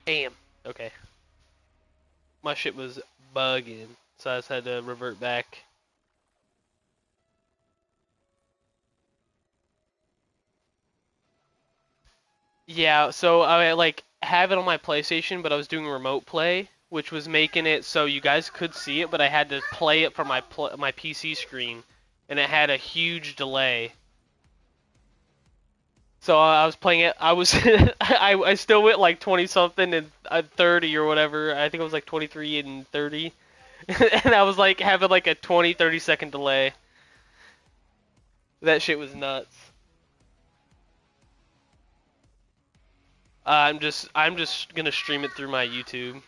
Damn. Okay. My shit was bugging, so I just had to revert back. Yeah, so I like have it on my PlayStation, but I was doing remote play, which was making it so you guys could see it, but I had to play it from my PC screen, and it had a huge delay. So I was playing it. I was I still went like 20 something and 30 or whatever. I think it was like 23 and 30, and I was like having like a 20-30 second delay. That shit was nuts. I'm just gonna stream it through my YouTube.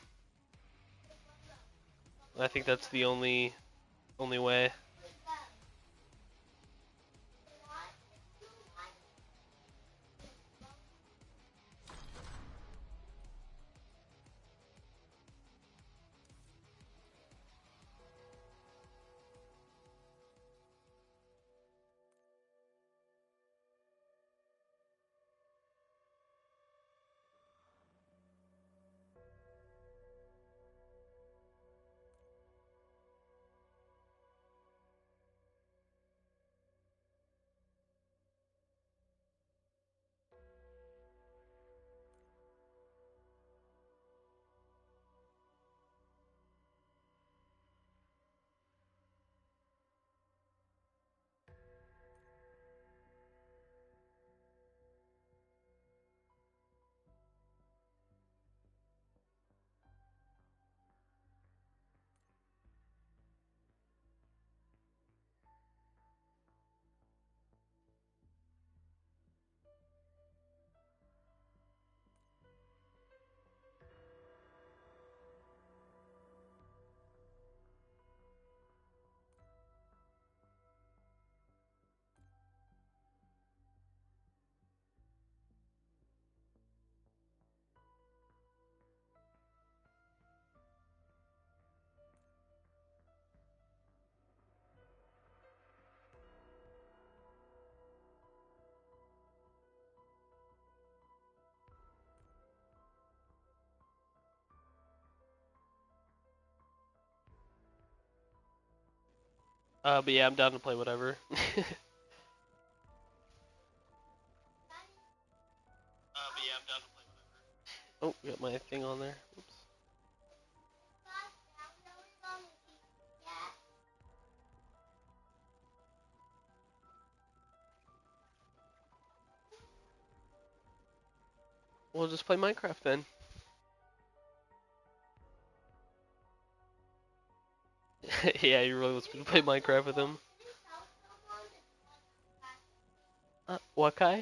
I think that's the only way. But yeah, I'm down to play whatever. Oh, got my thing on there. Oops. We'll just play Minecraft then. Yeah, you really want me to play Minecraft with him? What, Kai?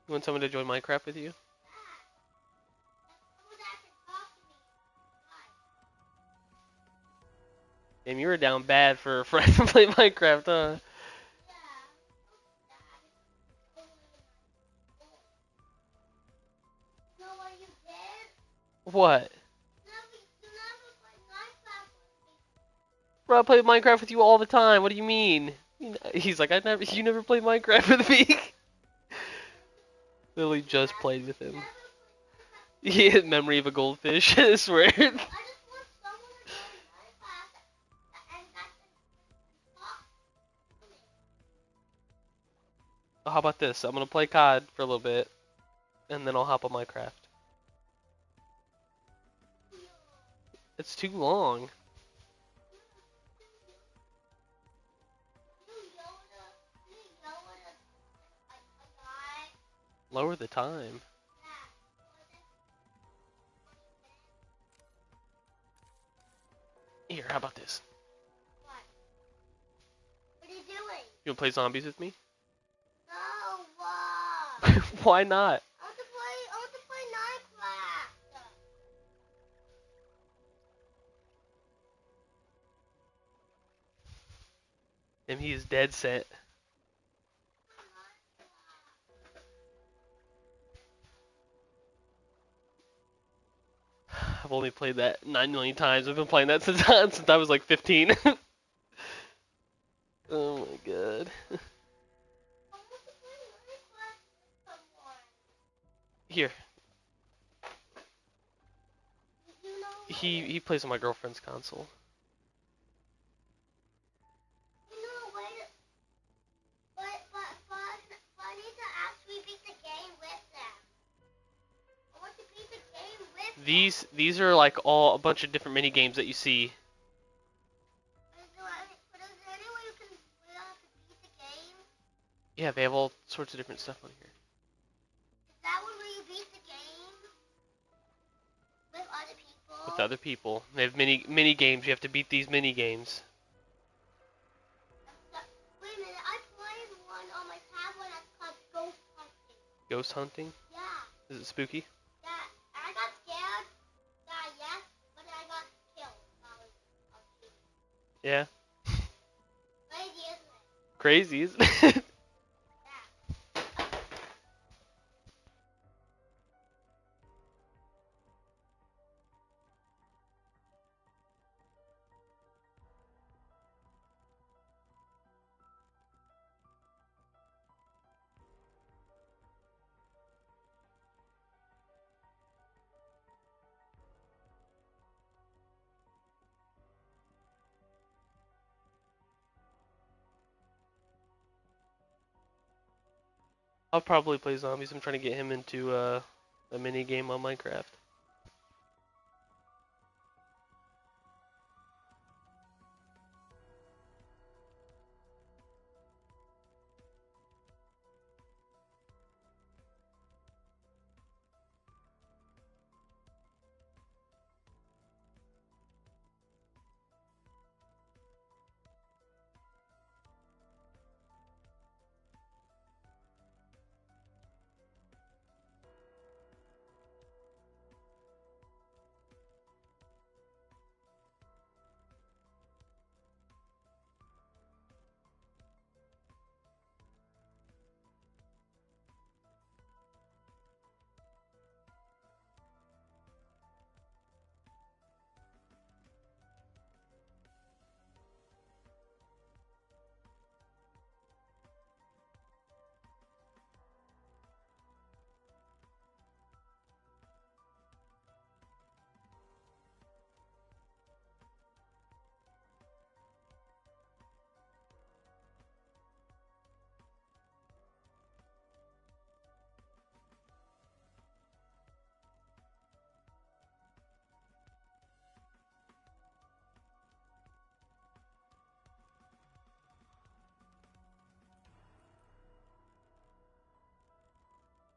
You want someone to join Minecraft with you? Damn, you were down bad for a friend to play Minecraft, huh? What? Bro, I play Minecraft with you all the time. What do you mean? He's like, you never played Minecraft with me. Literally just played with him. He had memory of a goldfish. I swear. How about this? I'm gonna play COD for a little bit, and then I'll hop on Minecraft. It's too long. Lower the time. Here, how about this? What are you doing? You wanna play zombies with me? No, Why not? I want to play Minecraft. And he is dead set. I've only played that 9 million times. I've been playing that since since I was like 15. Oh my god. I want to play Minecraft with someone. Here, You know what? he plays on my girlfriend's console. You know what? But I need to actually beat the game with them. I want to beat the game with them. These are like all a bunch of different mini games that you see. But is there any way you can beat the game? Yeah, they have all sorts of different stuff on here. Is that one where you beat the game with other people? With other people, they have mini games. You have to beat these mini games. Wait a minute, I played one on my tablet that's called Ghost Hunting. Ghost hunting? Yeah, Is it spooky? yeah. And I got scared. Yes, but I got killed. I was cheating. Yeah. Crazy, isn't it? Crazy, isn't it? Yeah. I'll probably play zombies. I'm trying to get him into a mini game on Minecraft.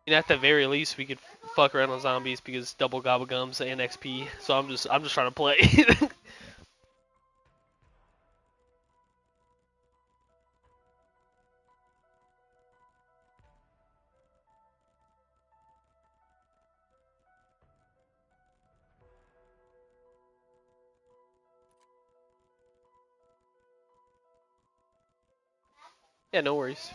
And at the very least, we could fuck around on zombies because double gobble gums and XP. So I'm just trying to play. Yeah, no worries.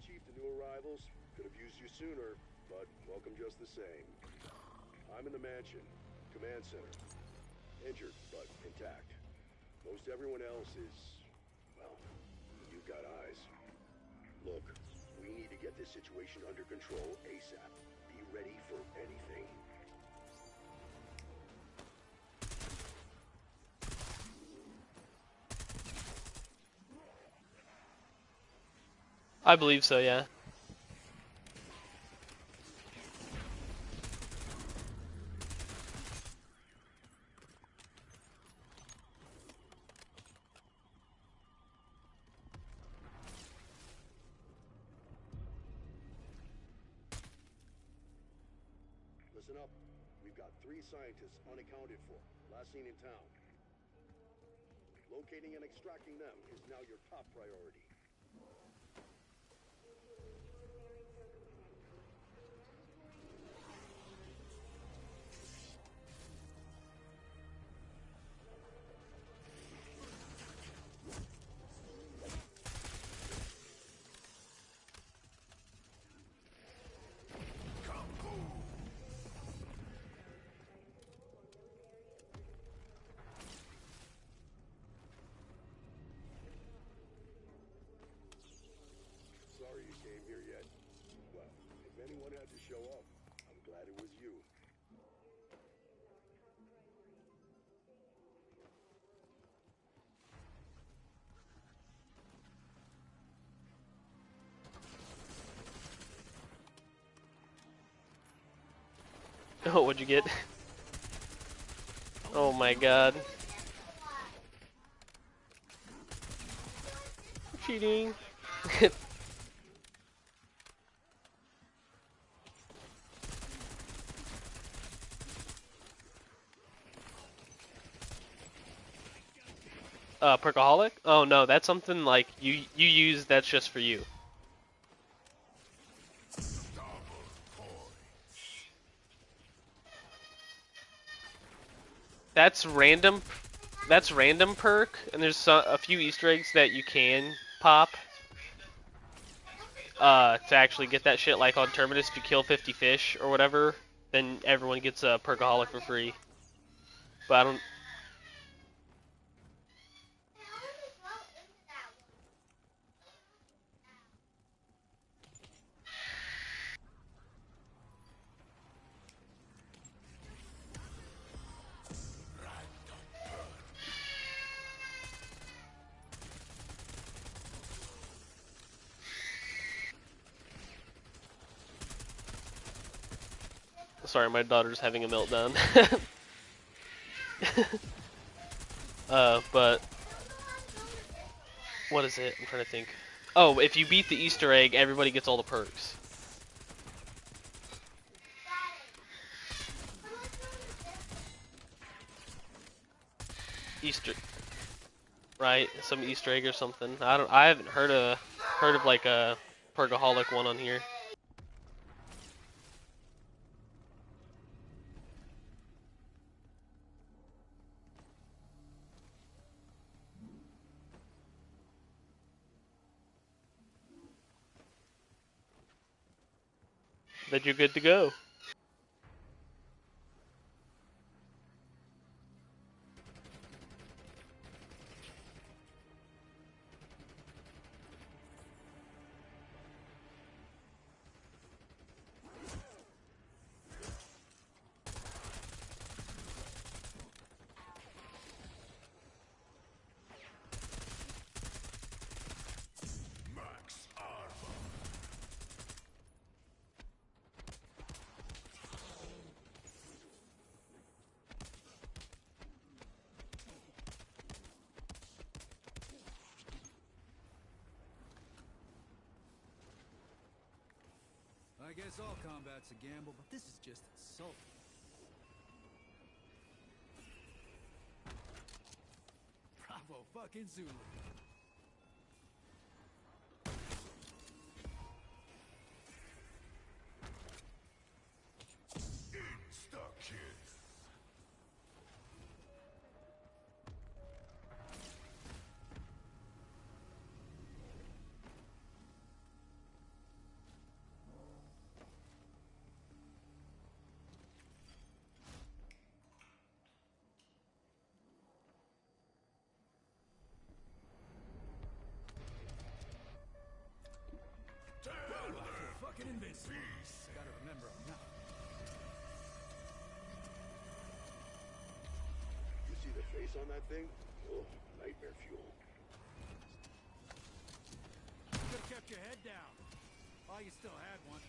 Chief, the new arrivals. Could have used you sooner, but welcome just the same. I'm in the mansion, command center. Injured, but intact. Most everyone else is, well, you got eyes. Look, we need to get this situation under control ASAP. Be ready for anything. I believe so, yeah. Listen up. We've got 3 scientists unaccounted for. Last seen in town. Locating and extracting them is now your top priority. Sorry you came here yet. Well, if anyone had to show up, I'm glad it was you. Oh, what'd you get? Oh my god. Cheating. Perkaholic? Oh no, that's something like you use that's just for you. That's random. That's random perk, and there's a few Easter eggs that you can pop. To actually get that shit, like on Terminus, if you kill 50 fish or whatever, then everyone gets a Perkaholic for free. But I don't. Sorry, my daughter's having a meltdown. But what is it? I'm trying to think. Oh, if you beat the Easter egg, everybody gets all the perks. Easter, right? Some Easter egg or something. I haven't heard of like a Perkaholic one on here. That you're good to go. I guess all combat's a gamble, but this is just insulting. Bravo, fucking Zulu. space on that thing? Oh, nightmare fuel. You could have kept your head down. Oh, you still had one.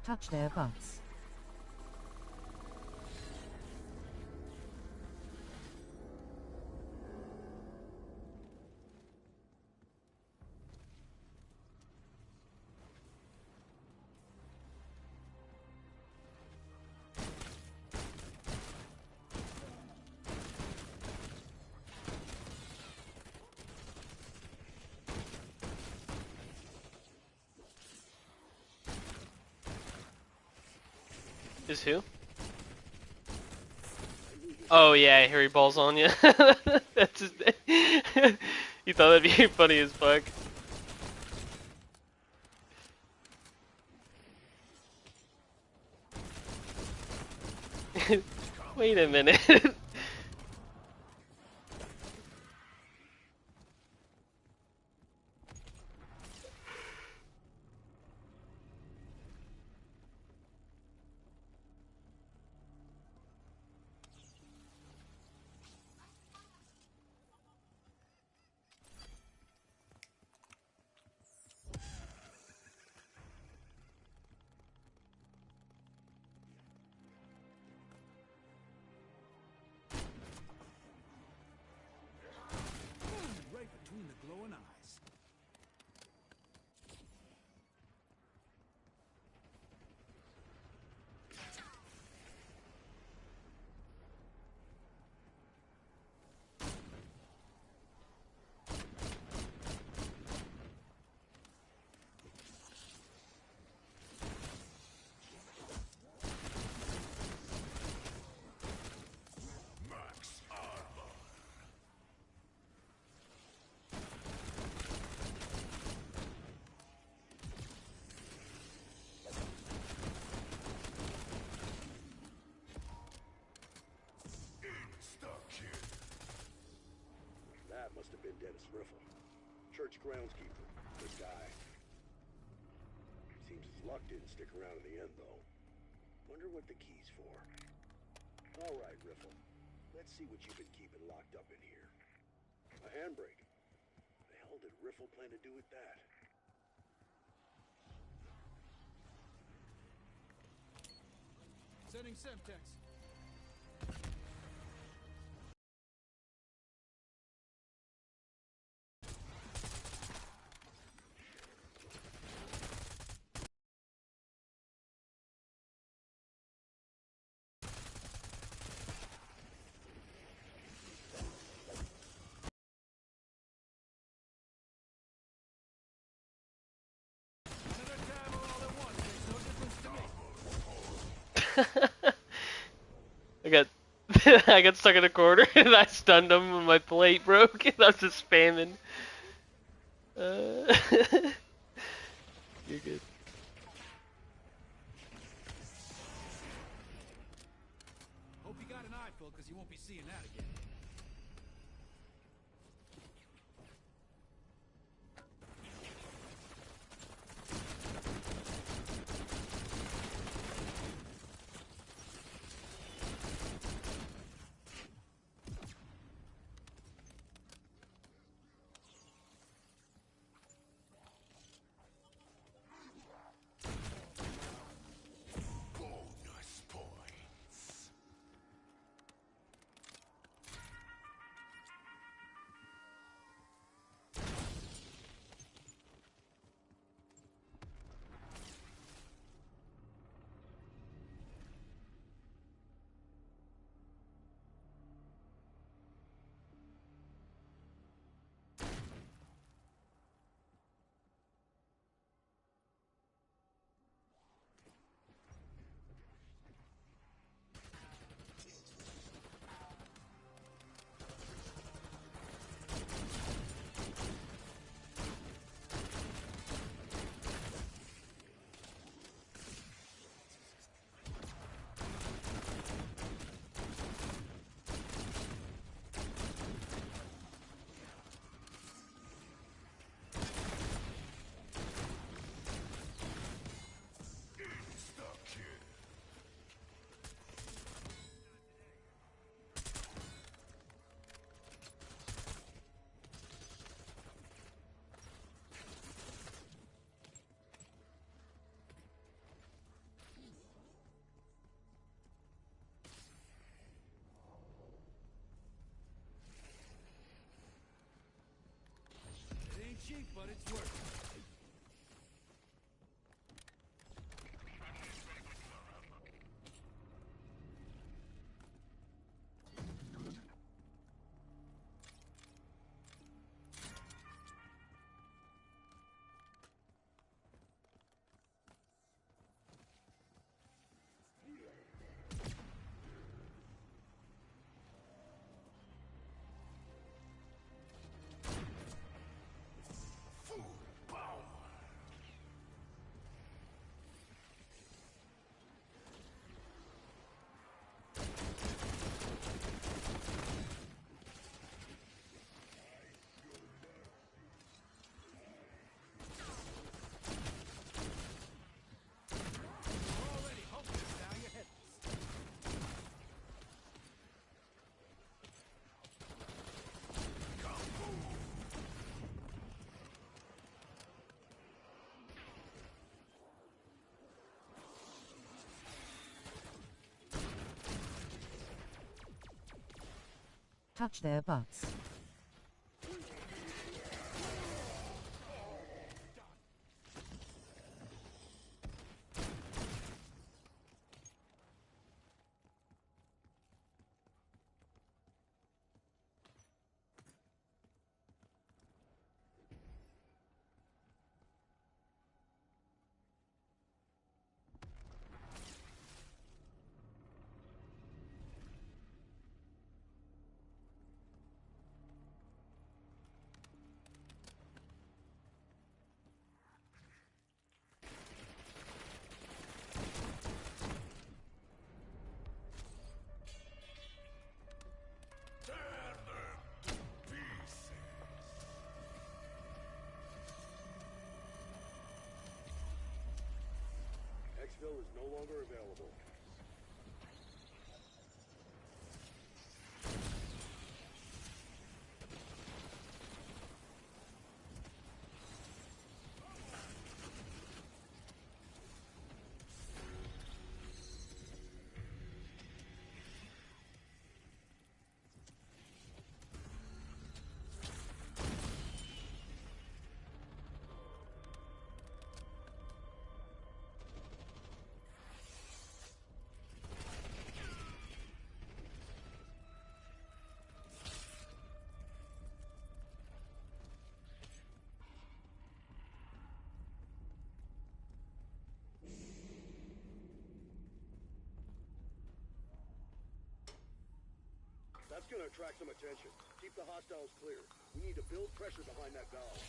Touch their butts. Is who? Oh yeah, Harry balls on you. That's his name. You thought that'd be funny as fuck. Wait a minute. Right between the glowing eyes. That must have been Dennis Riffle. Church groundskeeper. Good guy. Seems his luck didn't stick around in the end, though. Wonder what the key's for. All right, Riffle. Let's see what you've been keeping locked up in here. A handbrake. The hell did Riffle plan to do with that? Sending Semtex. Another tab all at once makes no difference to me. I got I got stuck in a corner and I stunned him and my plate broke and I was just spamming. You're good. Hope you got an eyeful, because you won't be seeing that again. but it's worth it. Touch their butts. Exfil is no longer available. That's gonna attract some attention. Keep the hostiles clear. We need to build pressure behind that valve.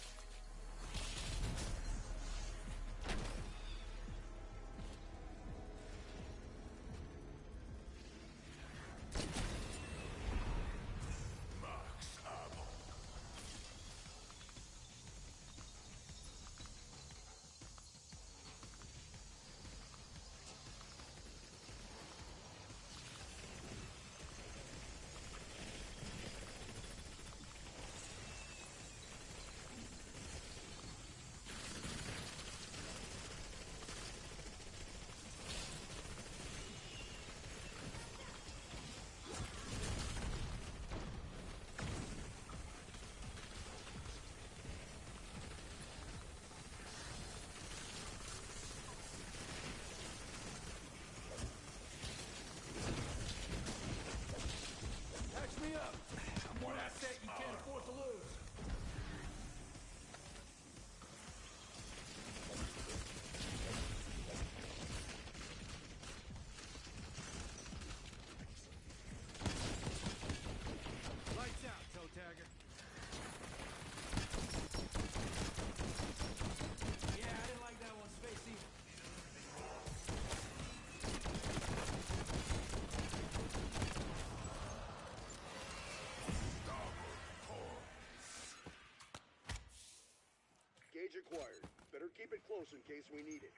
Patch me up. I'm one asset you can't afford to lose. Lights out, toe tagger. Yeah, I didn't like that one's face either. Gauge acquired. Better keep it close in case we need it.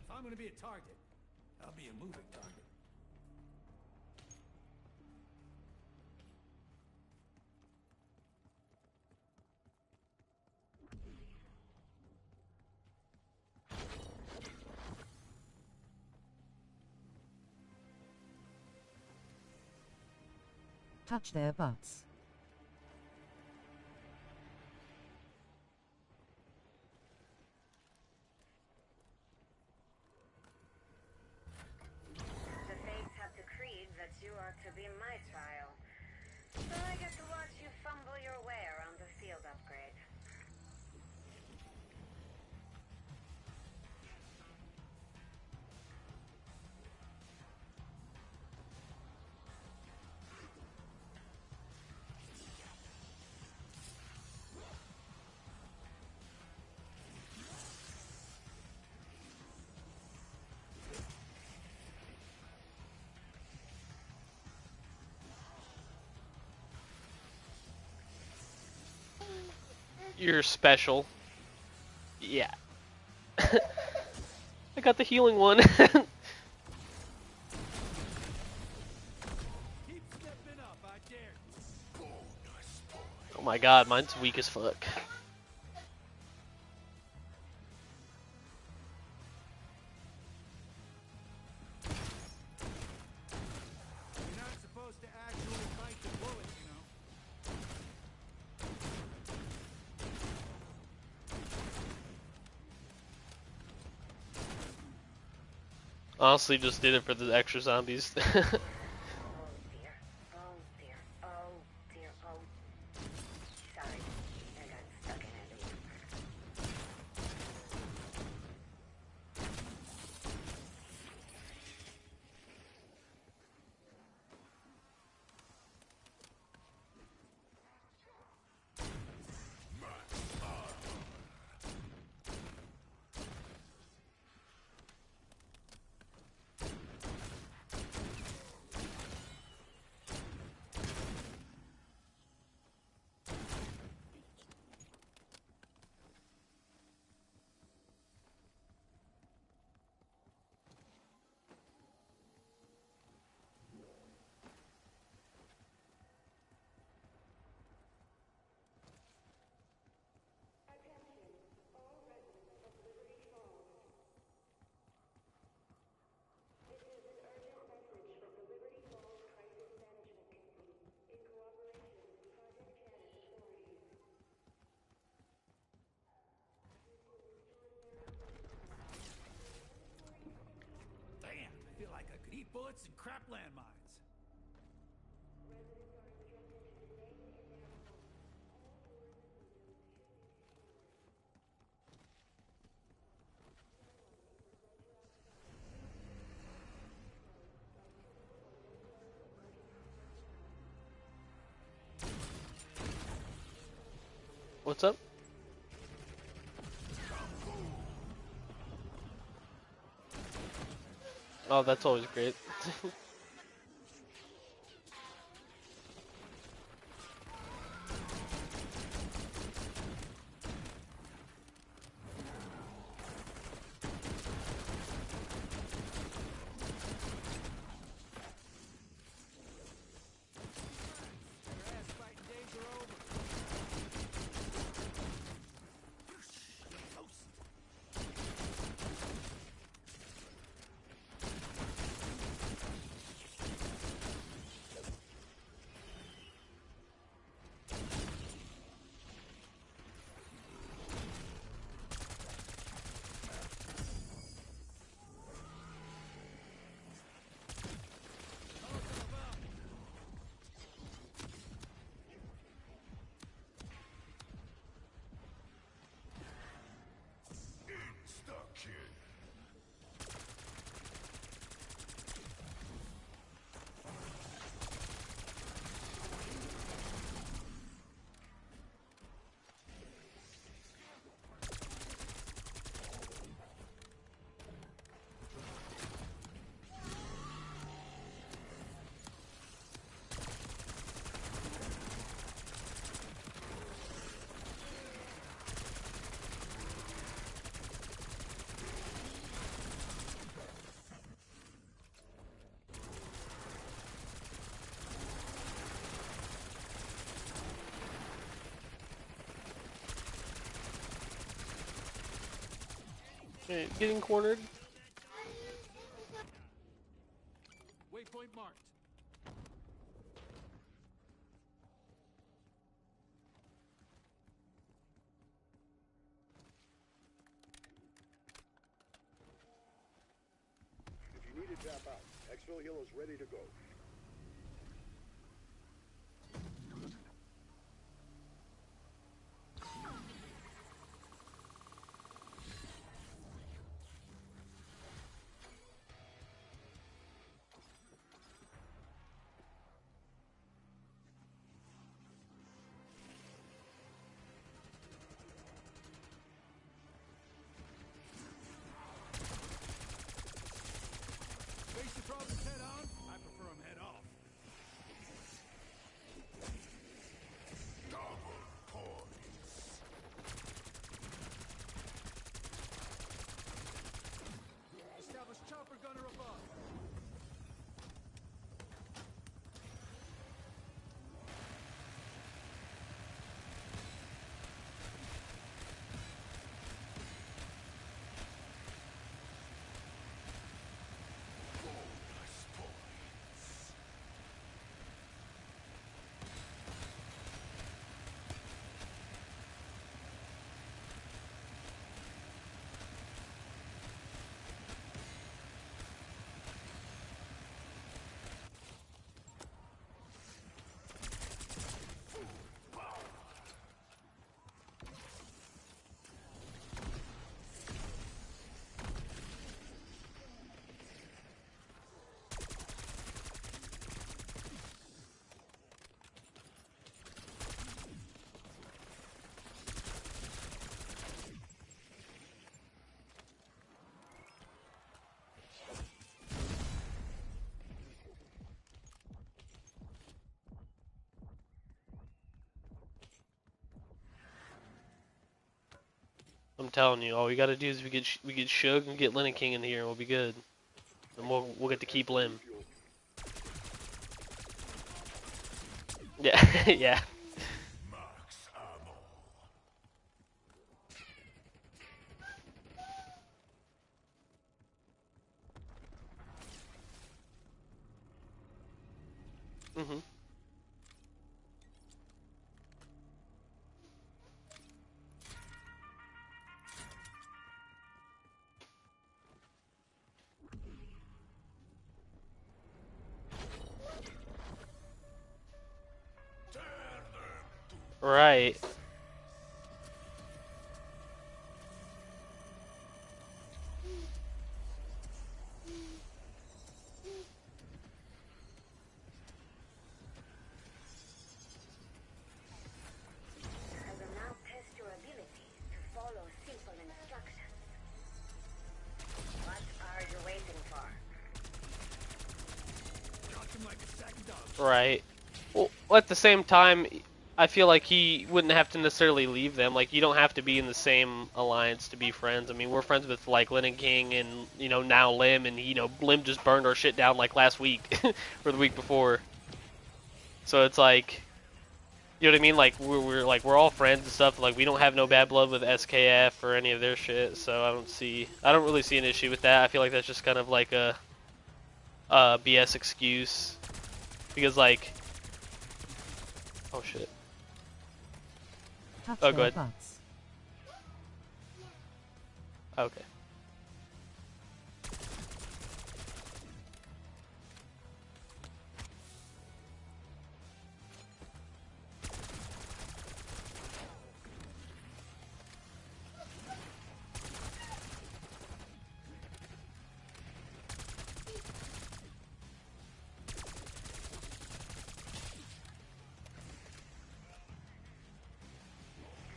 If I'm gonna be a target, I'll be a moving target. Touch their butts. The fates have decreed that you are to be my trial. So I get to watch you fumble your way around the field upgrade. You're special. Yeah. I got the healing one. Keep stepping up, I dare you. Oh my god, mine's weak as fuck. You're not supposed to actually fight the bullet, you know. Honestly, just did it for the extra zombies. Oh dear. Oh dear. Oh dear. Oh. Sorry. I got stuck in it. Damn, I feel like I could eat bullets and crap landmines. What's up? Oh, that's always great. Your ass fighting days are over. Toast. Okay, getting cornered. Waypoint marked. Tap out. Exfil helo's ready to go. Face your problems head on. I prefer them head off. Establish chopper gunner above. I'm telling you, all we gotta do is we get Shug and get Lennon King in here, and we'll be good. And we'll get to keep Lim. Yeah, yeah. Mhm. Right. I will now test your ability to follow simple instructions. What are you waiting for? Dropped him like a sack of dogs. Right. Well, at the same time, I feel like he wouldn't have to necessarily leave them. Like, you don't have to be in the same alliance to be friends. I mean, we're friends with, like, Lennon King and, you know, now Lim, and, you know, Lim just burned our shit down, like, last week, or the week before. So it's like, you know what I mean? Like, we're all friends and stuff. Like, we don't have no bad blood with SKF or any of their shit, so I don't really see an issue with that. I feel like that's just kind of like a BS excuse. Because, like, oh shit. Touch Oh, go their ahead. butts. Okay.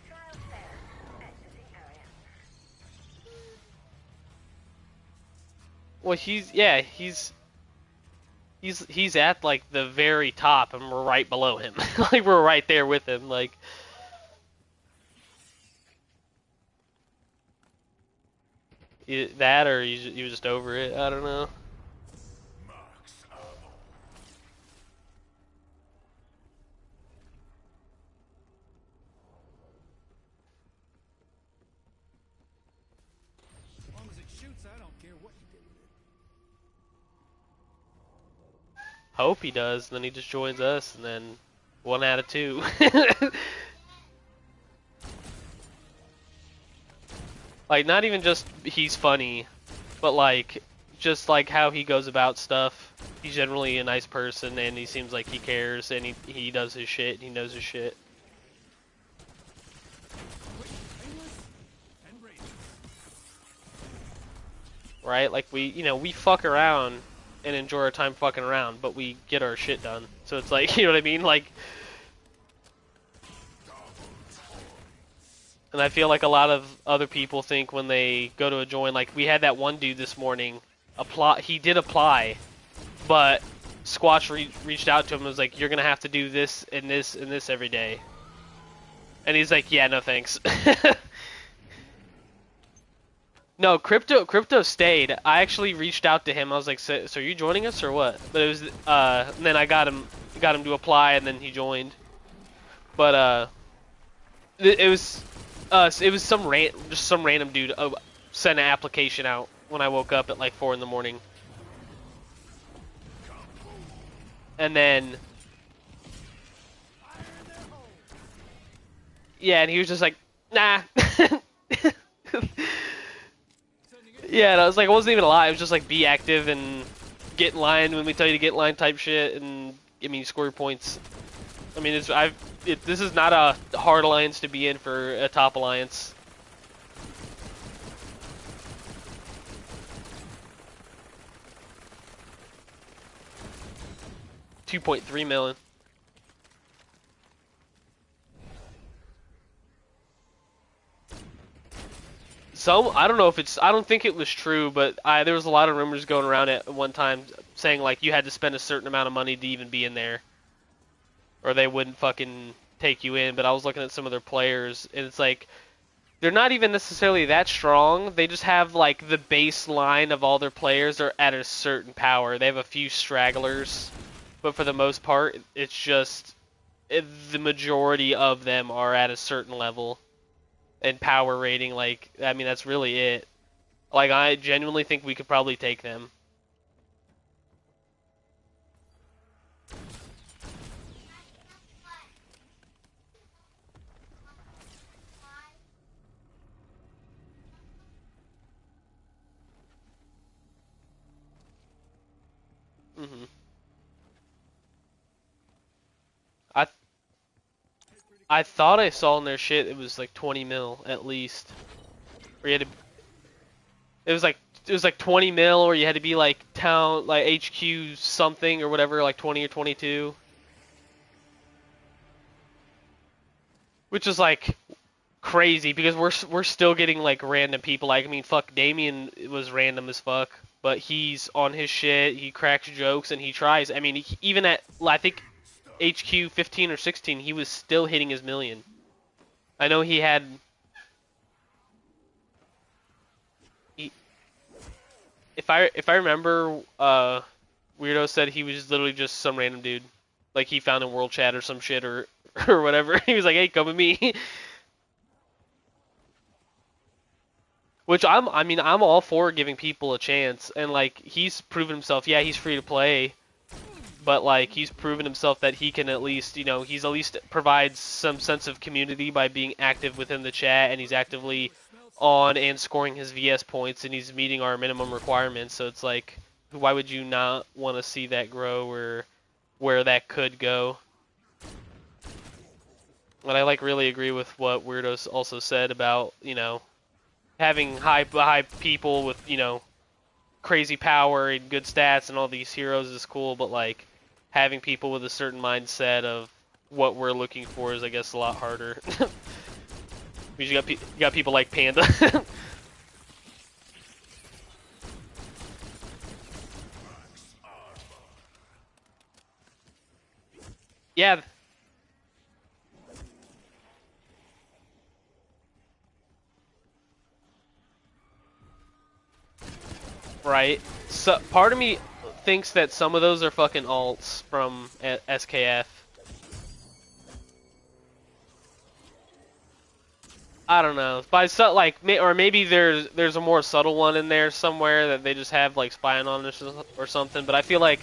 Trial failed. Exiting area. Well, he's at like the very top, and we're right below him. Like we're right there with him. Like that, or you just over it. I don't know. As long as it shoots, I don't care what you did with it. Hope he does. Then he just joins us, and then 1 out of 2. Like not even just he's funny, but like just like how he goes about stuff. He's generally a nice person, and he seems like he cares, and he does his shit, and he knows his shit. Right? Like we fuck around and enjoy our time fucking around, but we get our shit done. So it's like, you know what I mean? Like, and I feel like a lot of other people think when they go to a join, like we had that one dude this morning, he did apply, but Squatch reached out to him and was like, you're gonna have to do this and this and this every day. And he's like, yeah, no thanks. No, crypto stayed. I actually reached out to him. I was like, so are you joining us or what? But it was, and then I got him to apply, and then he joined. But it was just some random dude sent an application out when I woke up at like 4 in the morning. And then, yeah, and he was just like, nah. Yeah, and I was like, it wasn't even a lie. It was just like, be active and get in line when we tell you to get in line type shit, and I mean, score your points. I mean, this is not a hard alliance to be in for a top alliance. $2.3 million. I don't know if I don't think it was true, but there was a lot of rumors going around at one time saying like you had to spend a certain amount of money to even be in there, or they wouldn't fucking take you in. But I was looking at some of their players, and it's like they're not even necessarily that strong. They just have like the baseline of all their players are at a certain power. They have a few stragglers, but for the most part, it's just the majority of them are at a certain level. And power rating, like, I mean, that's really it. Like, I genuinely think we could probably take them. hmm I I thought I saw in their shit it was like 20 mil at least. Or you had to, it was like 20 mil, or you had to be like town, like HQ something or whatever, like 20 or 22. Which is like crazy because we're still getting like random people. Like, I mean, fuck, Damien was random as fuck, but he's on his shit. He cracks jokes and he tries. I mean, even at I think HQ 15 or 16, he was still hitting his million. I know he had. If I remember, Weirdo said he was literally just some random dude, like he found in World Chat or some shit or or whatever. He was like, "Hey, come with me." Which I mean, I'm all for giving people a chance, and like he's proven himself. Yeah, he's free to play, but like he's proven himself that he can at least, he's at least provides some sense of community by being active within the chat, and he's actively on and scoring his VS points, and he's meeting our minimum requirements. So it's like, why would you not want to see that grow, or where that could go? And I like really agree with what Weirdos also said about, having high people with, crazy power and good stats and all these heroes is cool, but like having people with a certain mindset of what we're looking for is, I guess, a lot harder. Because you got people like Panda. Yeah. Right. So part of me thinks that some of those are fucking alts from SKF. I don't know. Or maybe there's a more subtle one in there somewhere that they just have like spying on us or something. But I feel like,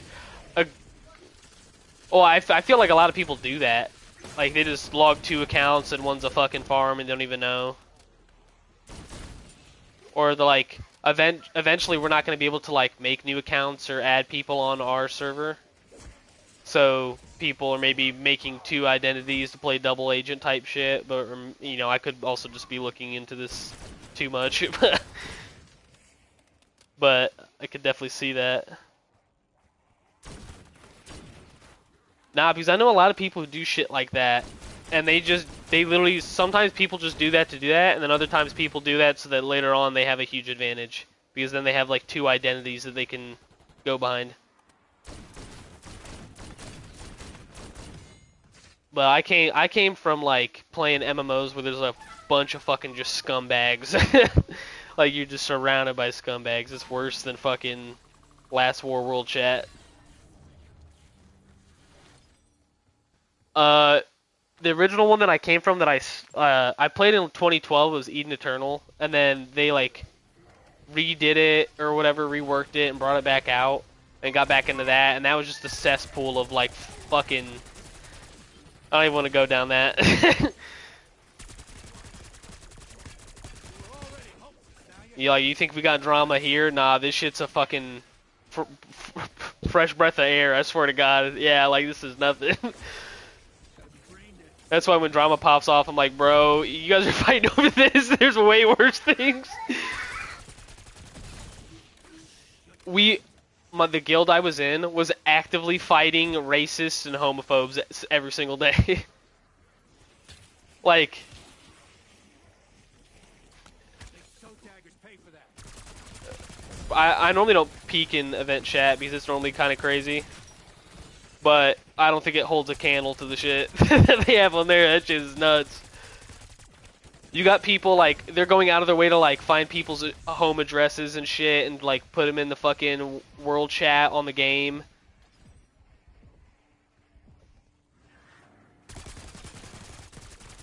I feel like a lot of people do that. Like they just log 2 accounts and one's a fucking farm and don't even know. or the like eventually we're not going to be able to like make new accounts or add people on our server. So people are maybe making two identities to play double agent type shit, but you know, I could also just be looking into this too much. But I could definitely see that. Nah, because I know a lot of people who do shit like that, and they literally, sometimes people just do that to do that, and then other times people do that so that later on they have a huge advantage, because then they have like two identities that they can go behind. But I came from like playing MMOs where there's a bunch of fucking just scumbags. Like you're just surrounded by scumbags. It's worse than fucking Last War World Chat. Uh, the original one that I came from that I played in 2012 was Eden Eternal, and then they like redid it or whatever, reworked it and brought it back out and got back into that, and that was just a cesspool of like fucking. I don't even want to go down that. You think we got drama here? Nah, this shit's a fucking fresh breath of air. I swear to God. Yeah, like this is nothing. That's why when drama pops off, I'm like, bro, you guys are fighting over this. There's way worse things. The guild I was in was actively fighting racists and homophobes every single day. Like, I normally don't peek in event chat because it's normally kind of crazy. But I don't think it holds a candle to the shit that they have on there. That shit is nuts. You got people like they're going out of their way to like find people's home addresses and shit and like put them in the fucking world chat on the game.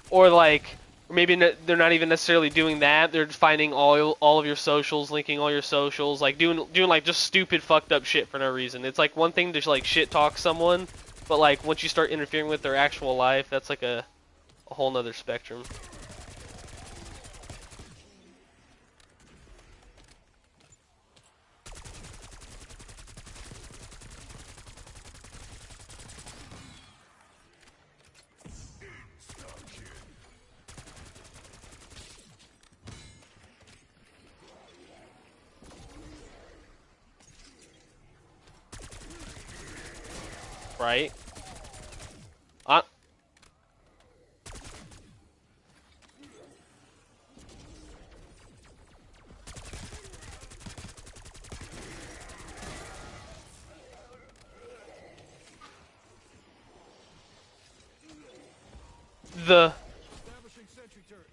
Or like maybe they're not even necessarily doing that. They're just finding all of your socials, linking all your socials, like doing like just stupid fucked up shit for no reason. It's like one thing to like shit talk someone, but like once you start interfering with their actual life, that's like a whole nother spectrum. Right? The Establishing sentry turret.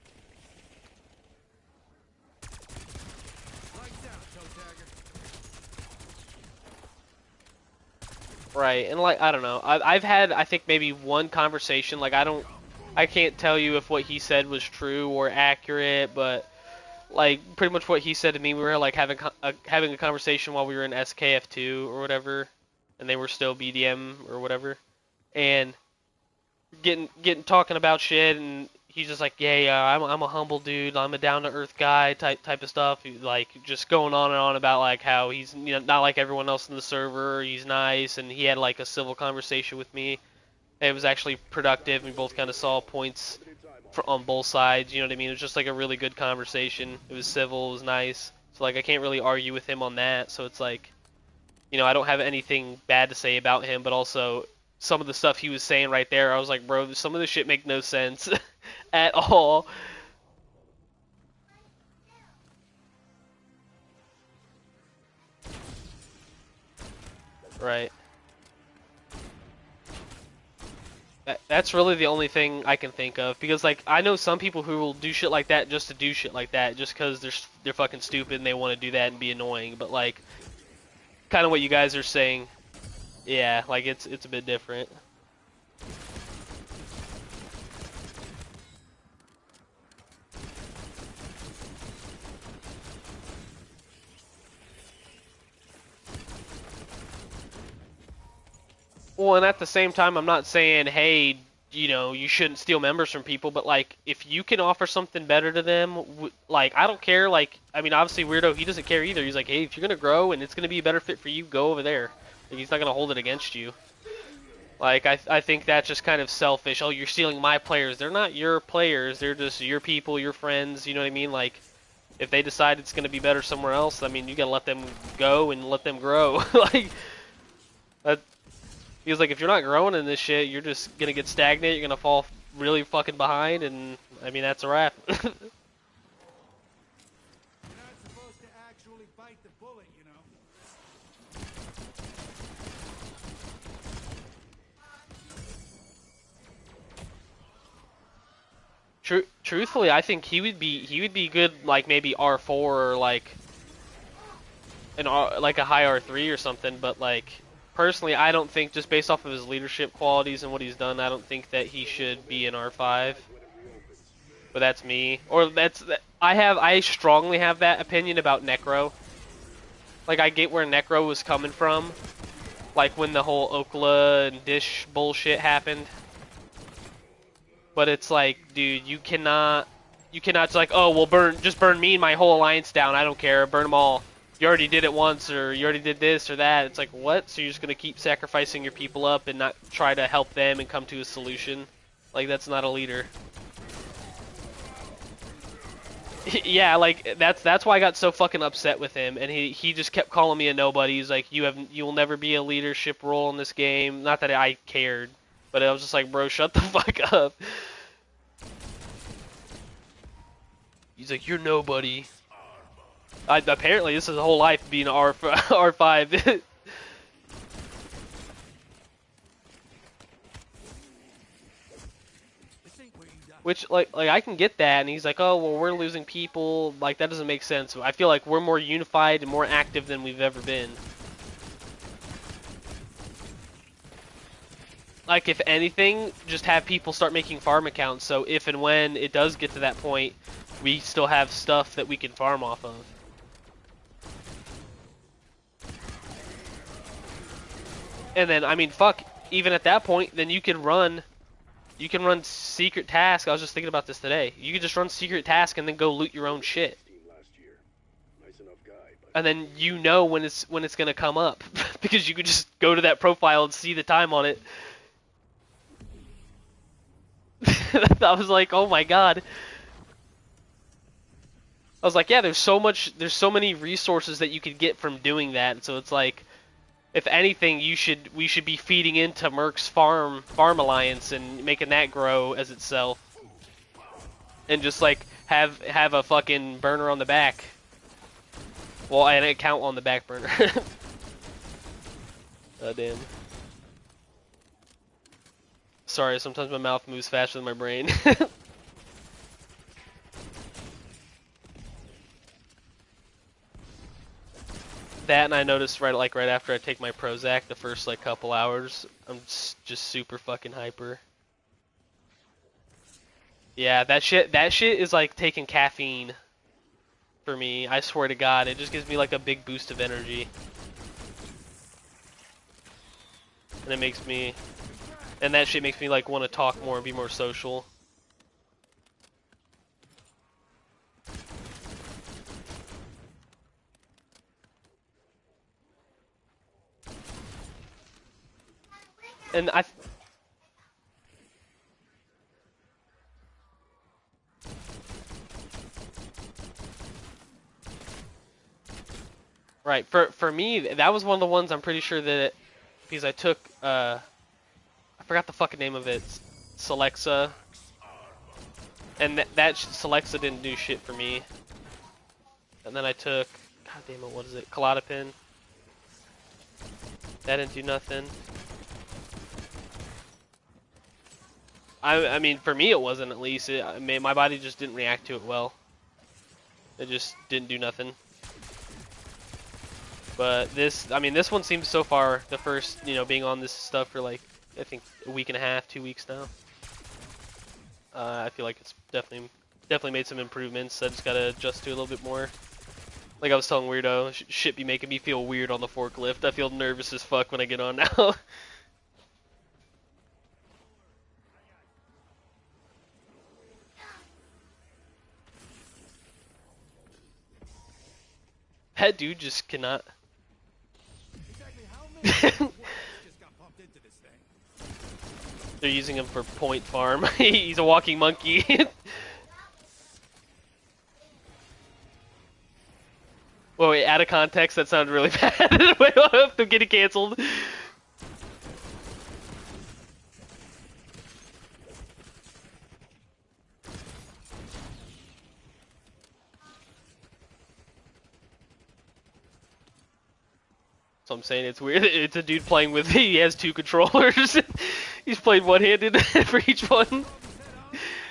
Lights out, toe tagger. Right, and like I don't know, I've had I think maybe one conversation. Like I can't tell you if what he said was true or accurate, but like pretty much what he said to me, we were like having a conversation while we were in SKF2 or whatever, and they were still BDM or whatever, and getting talking about shit, and he's just like, yeah, I'm a humble dude, I'm a down to earth guy type of stuff, like just going on and on about like how he's not like everyone else in the server, he's nice, and he had like a civil conversation with me. It was actually productive. We both kind of saw points on both sides. You know what I mean? It was just like a really good conversation. It was civil. It was nice. So like I can't really argue with him on that. So it's like, I don't have anything bad to say about him. But also some of the stuff he was saying right there, I was like, bro, some of this shit make no sense at all. Right. That's really the only thing I can think of, because like I know some people who will do shit like that just to do shit like that, just because they're fucking stupid and they want to do that and be annoying. But like, kind of what you guys are saying, yeah, like it's a bit different. Well, and at the same time, I'm not saying, hey, you know, you shouldn't steal members from people, but like if you can offer something better to them, like I don't care. Like I mean, obviously Weirdo, he doesn't care either. He's like, hey, if you're gonna grow and it's gonna be a better fit for you, go over there. Like, he's not gonna hold it against you. Like I think that's just kind of selfish. Oh, you're stealing my players. They're not your players. They're just your people, your friends. You know what I mean? Like if they decide it's gonna be better somewhere else, I mean, you gotta let them go and let them grow. Like that. He was like, if you're not growing in this shit, you're just gonna get stagnant. You're gonna fall really fucking behind, and I mean that's a wrap. You're not supposed to actually bite the bullet, you know. Truthfully, I think he would be good, like maybe R4 or like like a high R3 or something. But like personally, I don't think, just based off of his leadership qualities and what he's done, I don't think that he should be an R5. But that's me, or I strongly have that opinion about Necro. Like I get where Necro was coming from, like when the whole Okla and Dish bullshit happened. But it's like, dude, you cannot just like, oh, well, just burn me and my whole alliance down. I don't care, burn them all. You already did it once, or you already did this or that. It's like, what? So you're just gonna keep sacrificing your people up and not try to help them and come to a solution? Like that's not a leader. Yeah, like that's why I got so fucking upset with him, and he just kept calling me a nobody. He's like, you will never be a leadership role in this game. Not that I cared, but I was just like, bro, shut the fuck up. He's like, you're nobody. Apparently, this is his whole life being R5. This ain't where you die. Which, like I can get that, and he's like, oh, well, we're losing people. Like, that doesn't make sense. I feel like we're more unified and more active than we've ever been. Like, if anything, just have people start making farm accounts, so if and when it does get to that point, we still have stuff that we can farm off of. And then, I mean, fuck, even at that point, then you can run secret task. I was just thinking about this today. You can just run secret task and then go loot your own shit. Last year. Nice enough guy, but And then you know when it's gonna come up because you could just go to that profile and see the time on it. I was like, oh my god. I was like, yeah, there's so many resources that you could get from doing that. And so it's like, if anything, we should be feeding into Merc's farm alliance and making that grow as itself, and just like have a fucking burner on the back. Well, and an account on the back burner. Oh damn. Sorry, sometimes my mouth moves faster than my brain. That, and I noticed right after I take my Prozac, the first like couple hours, I'm just super fucking hyper. Yeah, that shit is like taking caffeine for me. I swear to God, it just gives me like a big boost of energy, and that shit makes me like want to talk more and be more social. And right, for me, that was one of the ones I'm pretty sure that, because I took I forgot the fucking name of it, Celexa, and that Celexa didn't do shit for me. And then I took, god damn it, what is it, Klonopin. That didn't do nothing. I mean, for me it wasn't, at least. I mean, my body just didn't react to it well. It just didn't do nothing. But this one seems so far, the first, being on this stuff for like, I think a week and a half, 2 weeks now. I feel like it's definitely made some improvements. I just gotta adjust to it a little bit more. Like I was telling Weirdo, shit be making me feel weird on the forklift. I feel nervous as fuck when I get on now. That dude just cannot. Exactly how many workers just got pumped into this thing? They're using him for point farm. He's a walking monkey. Whoa, wait, out of context, that sounded really bad. Wait, I'm getting canceled. So I'm saying it's weird. It's a dude playing with. He has two controllers. He's playing one-handed for each one.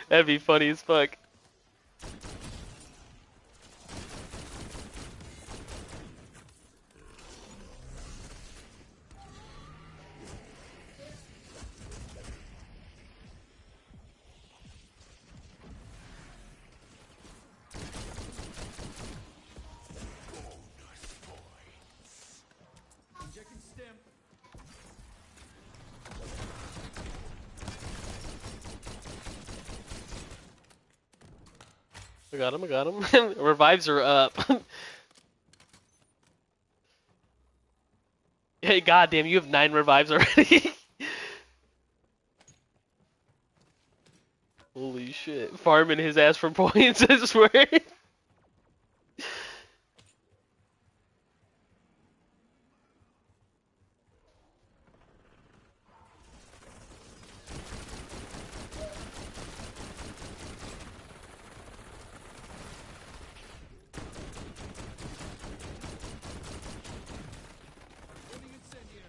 That'd be funny as fuck. Injecting stim. I got him. I got him. Revives are up. Hey, goddamn! You have 9 revives already. Holy shit! Farming his ass for points, I swear. Loading incendiary.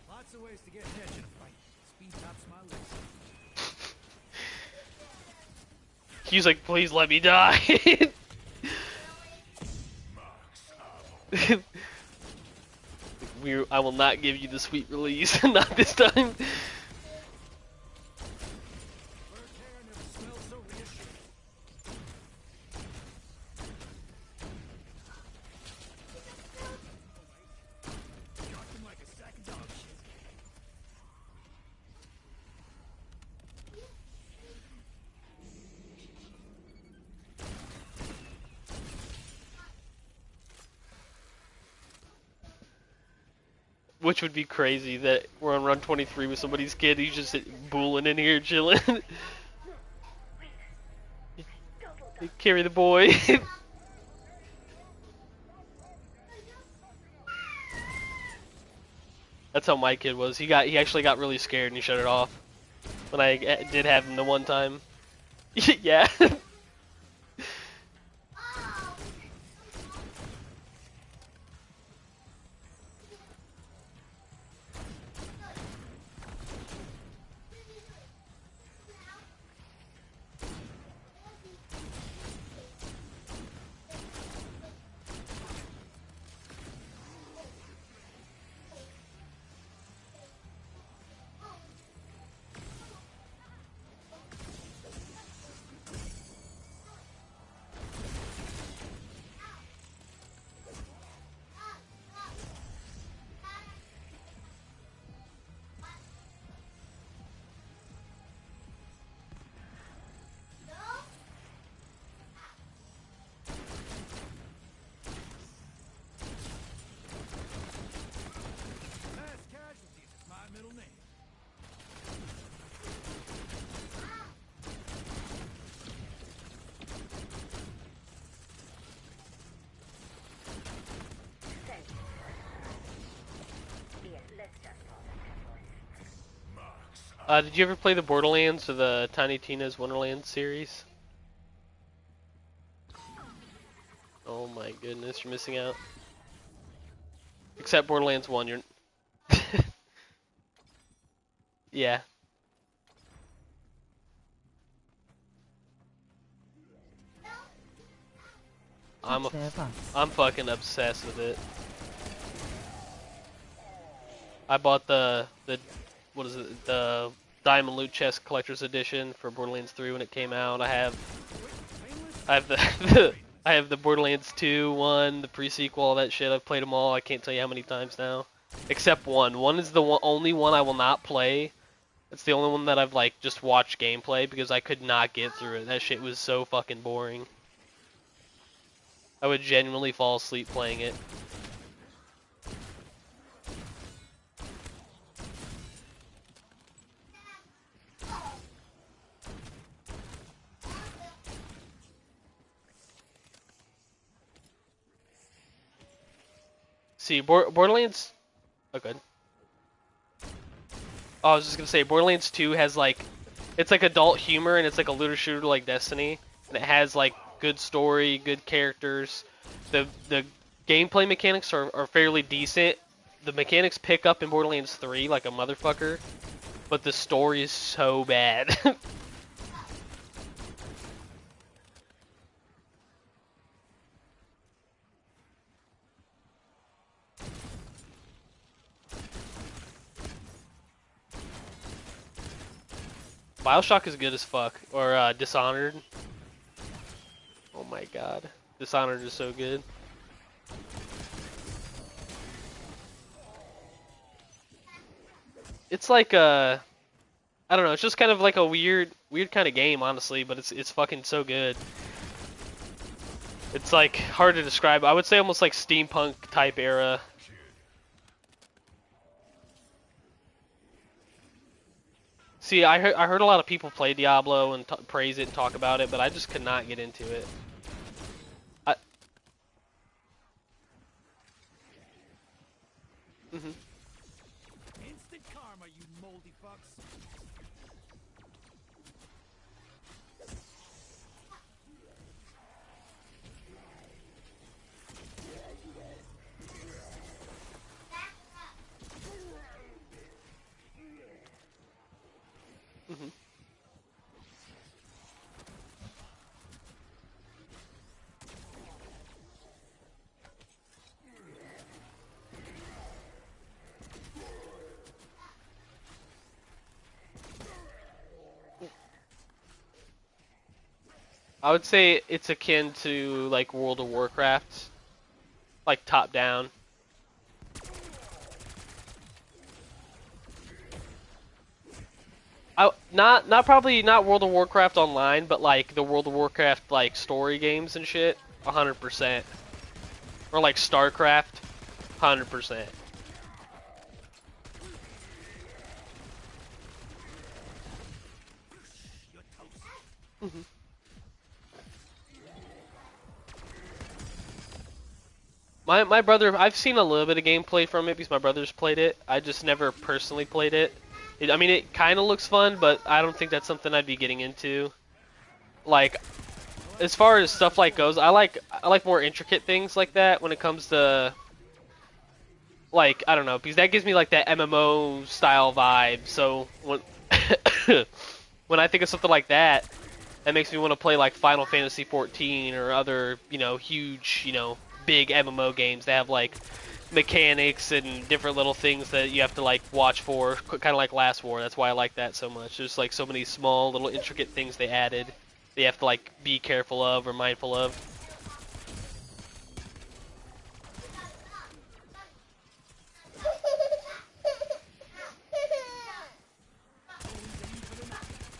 Lots of ways to get attention in a fight. Speed tops my list. He's like, please let me die. I will not give you the sweet release. Not this time. Burnt hair never smells so reassuring. Dropped him like a sack of dog shit. Which would be crazy that we're on run 23 with somebody's kid. He's just booling in here chilling. Carry the boy. That's how my kid was. He actually got really scared and he shut it off. When I did have him the one time. Yeah. Mass casualties is my middle name. Thank you. Yes, let's just pause. Did you ever play the Borderlands or the Tiny Tina's Wonderland series? Oh my goodness, you're missing out. Except Borderlands 1, you're... Yeah. Touch their butts. I'm fucking obsessed with it. I bought the what is it, the Diamond Loot Chest Collector's Edition for Borderlands 3 when it came out. I have the I have the Borderlands 2 one, the pre-sequel, all that shit. I've played them all. I can't tell you how many times now, except one. One is the only one I will not play. It's the only one that I've like just watched gameplay because I could not get through it. That shit was so fucking boring. I would genuinely fall asleep playing it. See, Borderlands. Oh, good. Oh, I was just gonna say, Borderlands 2 has like, it's like adult humor and it's like a looter shooter like Destiny, and it has like good story, good characters. The gameplay mechanics are fairly decent. The mechanics pick up in Borderlands 3 like a motherfucker, but the story is so bad. BioShock is good as fuck. Or Dishonored. Oh my god. Dishonored is so good. It's like I don't know, it's just kind of like a weird kind of game, honestly, but it's fucking so good. It's like hard to describe. I would say almost like steampunk type era. See, I heard a lot of people play Diablo and praise it and talk about it, but I just could not get into it. I. Mhm. Instant karma, you moldy fucks. Mhm. I would say it's akin to like World of Warcraft, like top down. Not probably not World of Warcraft online, but like the World of Warcraft like story games and shit, 100%. Or like StarCraft, 100%. You're toast. Mhm. My brother, I've seen a little bit of gameplay from it because my brother's played it. I just never personally played it. I mean, it kind of looks fun, but I don't think that's something I'd be getting into. Like, as far as stuff like goes, I like more intricate things like that when it comes to like, I don't know, because that gives me like that MMO style vibe. So when when I think of something like that, that makes me want to play like Final Fantasy 14 or other, huge, big MMO games that have like mechanics and different little things that you have to like watch for, kind of like Last War. That's why I like that so much. There's like so many small little intricate things they added that you have to like be careful of or mindful of.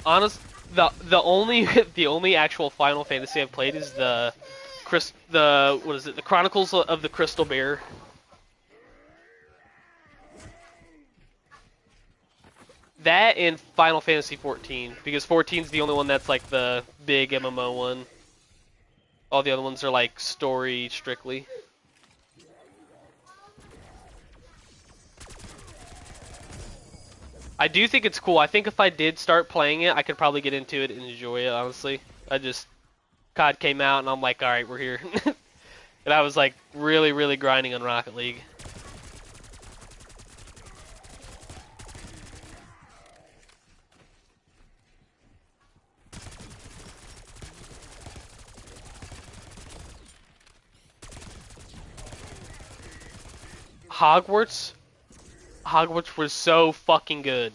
Honest, the only the only actual Final Fantasy I've played is the what is it? The Chronicles of the Crystal Bear. That and Final Fantasy 14, because 14 is the only one that's like the big MMO one. All the other ones are like story strictly. I do think it's cool. I think if I did start playing it, I could probably get into it and enjoy it, honestly. COD came out and I'm like, alright, we're here. And I was like really, really grinding on Rocket League. Hogwarts. Hogwarts was so fucking good.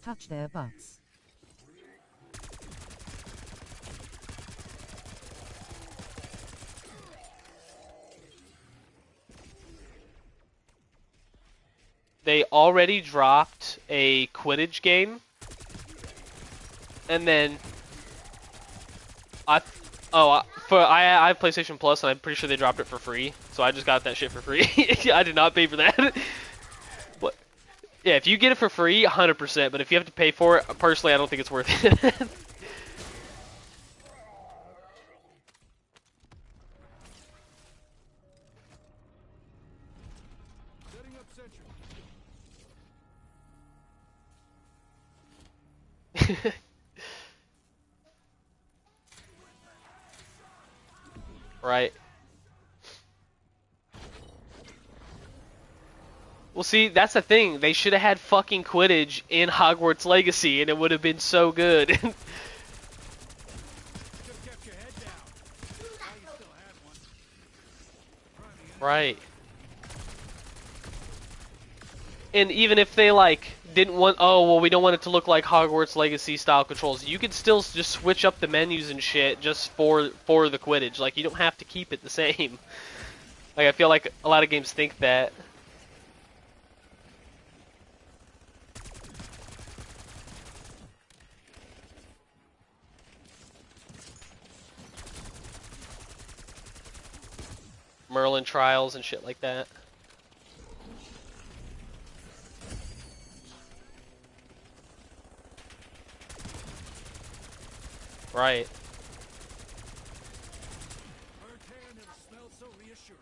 Touch their butts. They already dropped a Quidditch game, and then I have PlayStation Plus, and I'm pretty sure they dropped it for free. So I just got that shit for free. I did not pay for that. But yeah, if you get it for free, 100%. But if you have to pay for it, personally, I don't think it's worth it. Setting up sentry. Right. Well, see, that's the thing. They should have had fucking Quidditch in Hogwarts Legacy, and it would have been so good. Should have kept your head down. Now you still had one. Try me, Right. And even if they like didn't want, oh well, we don't want it to look like Hogwarts Legacy style controls, you could still just switch up the menus and shit just for the Quidditch. Like you don't have to keep it the same. Like I feel like a lot of games think that. Merlin trials and shit like that. Right. Burnt hair never smelled so reassuring.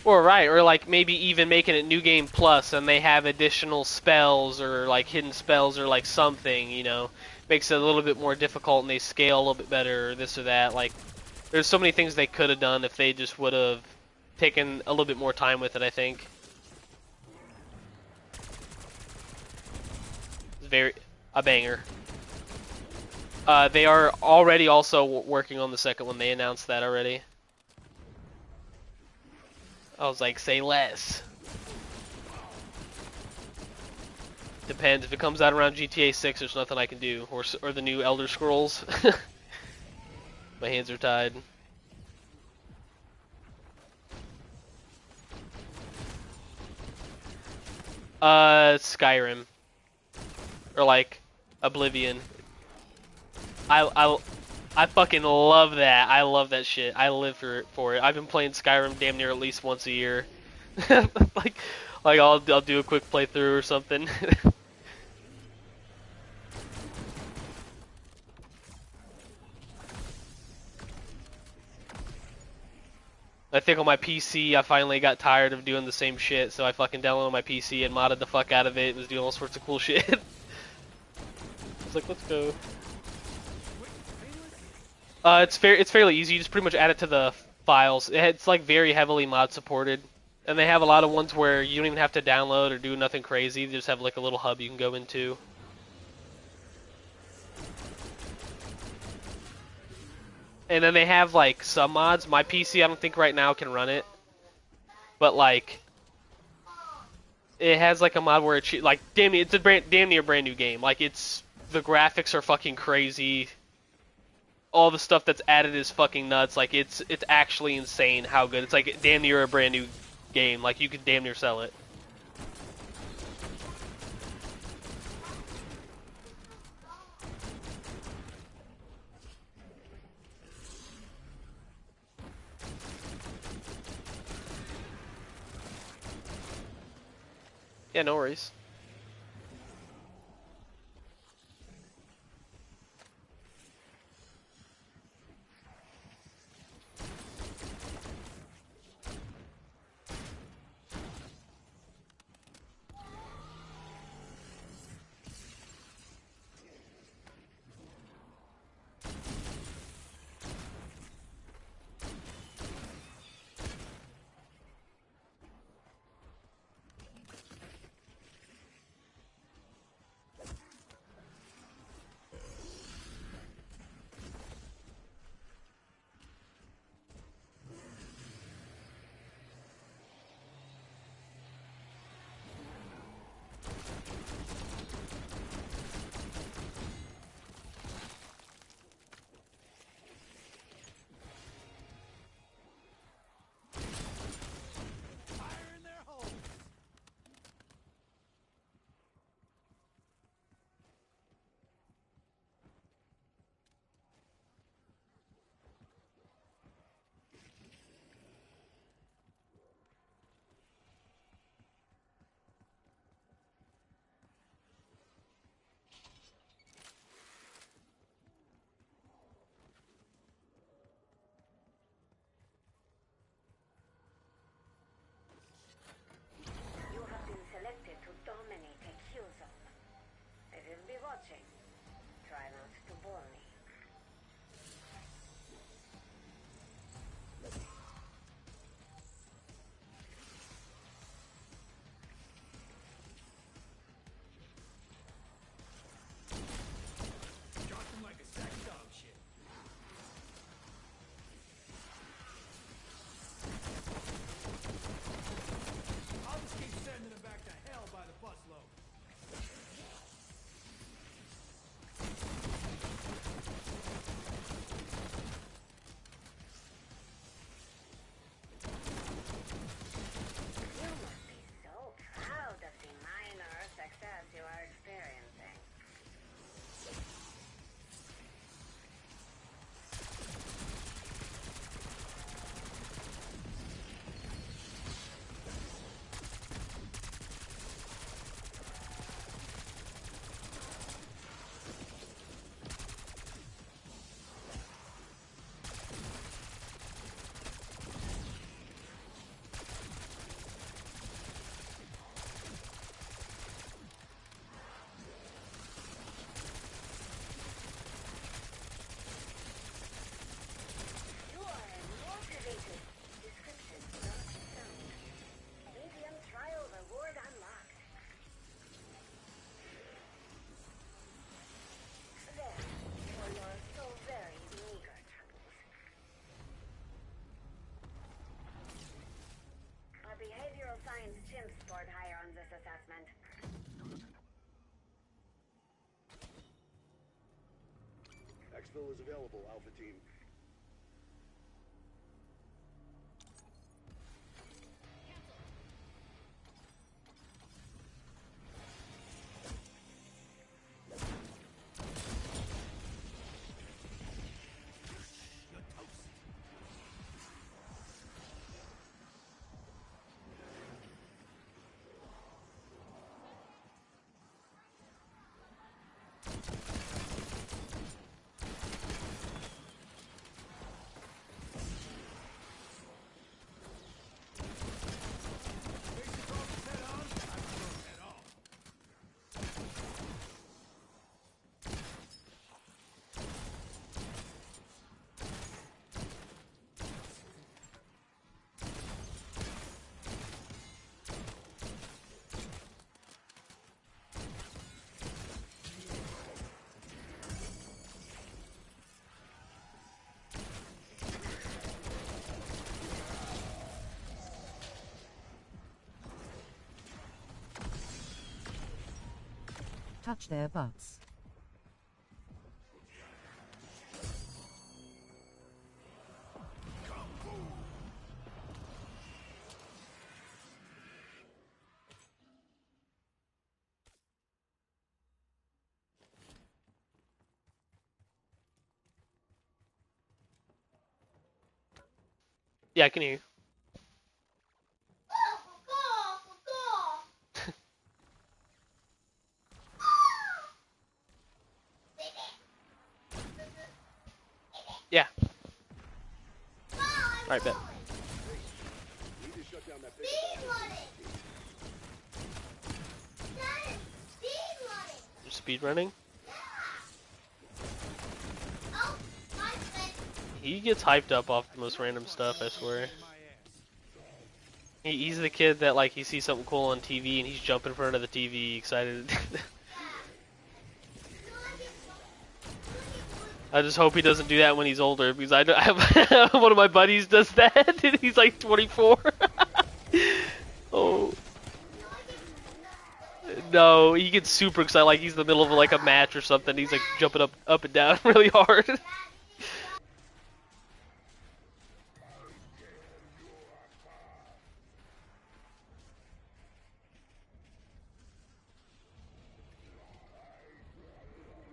Or right, or like maybe even making it New Game Plus and they have additional spells or like hidden spells or like something, you know, makes it a little bit more difficult and they scale a little bit better or this or that. Like, there's so many things they could have done if they just would have taken a little bit more time with it, I think. It's very a banger. They are already also working on the second one. They announced that already. I was like, say less. Depends. If it comes out around GTA 6, there's nothing I can do. Or the new Elder Scrolls. My hands are tied. Skyrim. Or like, Oblivion. I fucking love that. I love that shit. I live for it. I've been playing Skyrim damn near at least once a year. like I'll do a quick playthrough or something. I think on my PC, I finally got tired of doing the same shit, so I fucking downloaded my PC and modded the fuck out of it. It was doing all sorts of cool shit. I was like, let's go. It's fairly easy. You just pretty much add it to the files. It's like very heavily mod supported, and they have a lot of ones where you don't even have to download or do nothing crazy. They just have like a little hub you can go into. And then they have like some mods. My PC, I don't think right now can run it, but like it has like a mod where it's like damn near brand new game. Like the graphics are fucking crazy. All the stuff that's added is fucking nuts. Like it's actually insane how good. It's like damn near a brand new game. Like you could damn near sell it. Yeah, no worries. exfil is available, Alpha Team. Basic office head on. I'm sure head off. Touch their butts. Yeah, I can hear you. Yeah. Alright, bet. We need to shut down that pickup operation, team. Speed running. Oh, my friend. He gets hyped up off the most random stuff, I swear. He's the kid that, like, he sees something cool on TV and he's jumping in front of the TV excited. I just hope he doesn't do that when he's older, because I have one of my buddies does that and he's like 24. Oh. No, he gets super excited, like he's in the middle of like a match or something. He's like jumping up and down really hard.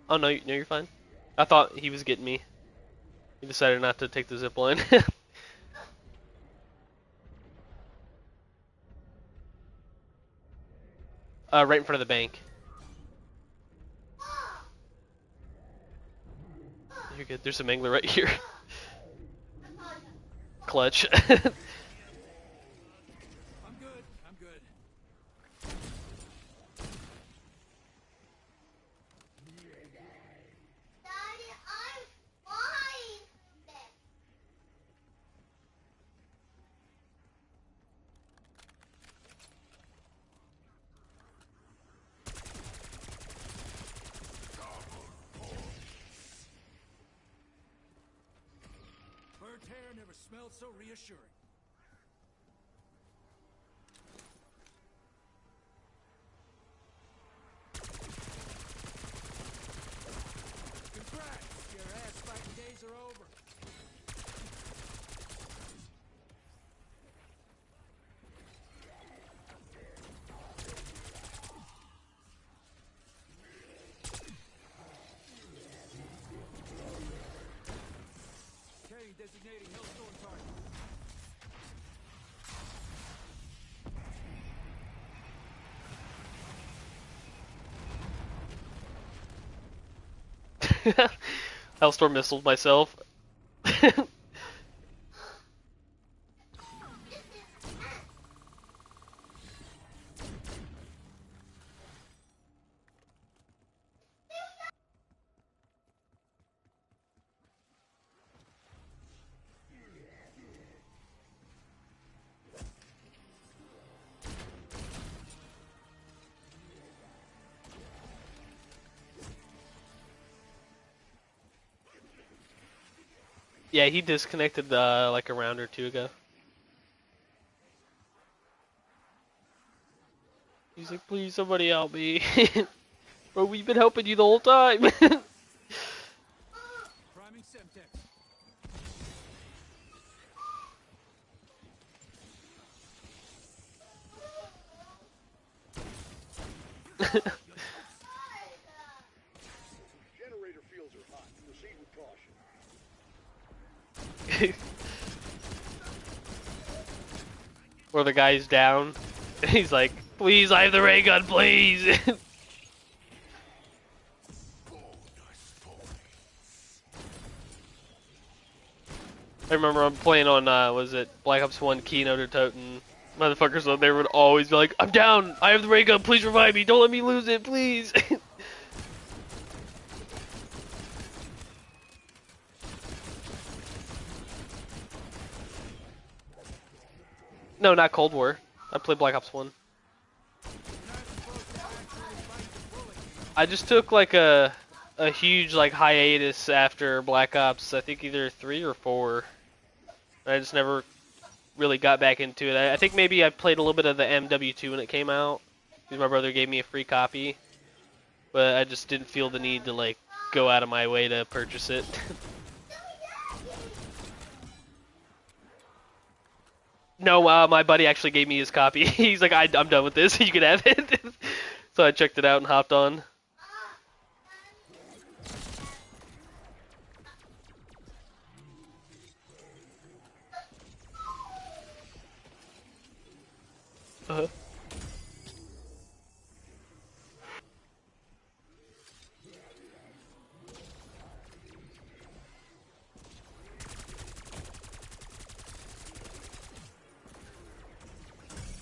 Oh no, no, you're fine. I thought he was getting me. He decided not to take the zip line. Right in front of the bank. You're good. There's some angler right here. Clutch. I'm good. I'm good. Daddy, I'm fine. Burnt hair never smelled so reassuring. Congrats! Your ass fighting days are over. Okay, designating Hellstorm target. Hellstorm missiled myself. Yeah, he disconnected like a round or two ago. He's like, please, somebody help me. Bro, we've been helping you the whole time. Incoming Semtex. Generator fields are hot. Proceed with caution. Or the guy's down. He's like, please, I have the ray gun, please. I remember I'm playing on, was it Black Ops 1 Keynote or Toten? Motherfuckers on there would always be like, I'm down, I have the ray gun, please revive me, don't let me lose it, please. No, not Cold War. I played Black Ops 1. I just took like a huge like hiatus after Black Ops, I think either 3 or 4. I just never really got back into it. I think maybe I played a little bit of the MW2 when it came out, because my brother gave me a free copy, but I just didn't feel the need to like go out of my way to purchase it. No, my buddy actually gave me his copy. He's like, I'm done with this. You can have it. So I checked it out and hopped on. Uh-huh.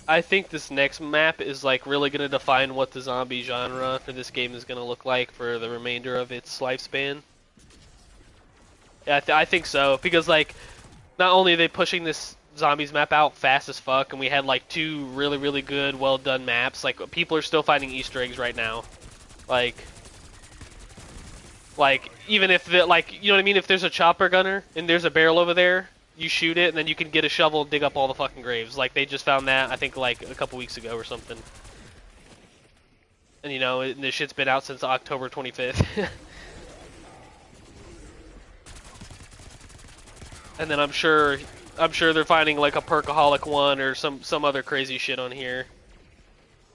I think this next map is like really going to define what the zombie genre for this game is going to look like for the remainder of its lifespan. Yeah, I think so, because like not only are they pushing this zombies map out fast as fuck, and we had like 2 really good, well done maps. Like people are still finding Easter eggs right now. Like even if the you know what I mean. If there's a chopper gunner and there's a barrel over there, you shoot it, and then you can get a shovel and dig up all the fucking graves. Like they just found that I think like a couple weeks ago or something. And you know this shit's been out since October 25th. And then I'm sure they're finding like a Perkaholic one or some other crazy shit on here.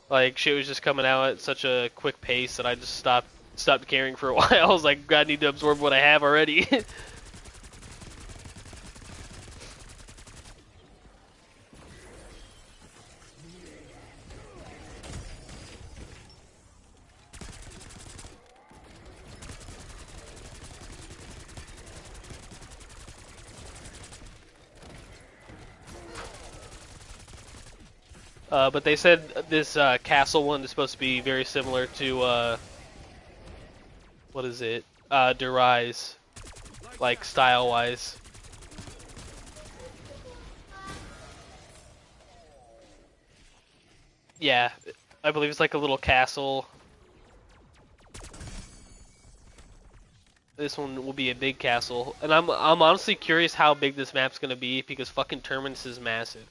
Like shit was just coming out at such a quick pace that I just stopped caring for a while. I was like, I need to absorb what I have already. But they said this castle one is supposed to be very similar to what is it? Derise, like style wise. Yeah, I believe it's like a little castle. This one will be a big castle, and I'm honestly curious how big this map's gonna be because fucking Terminus is massive.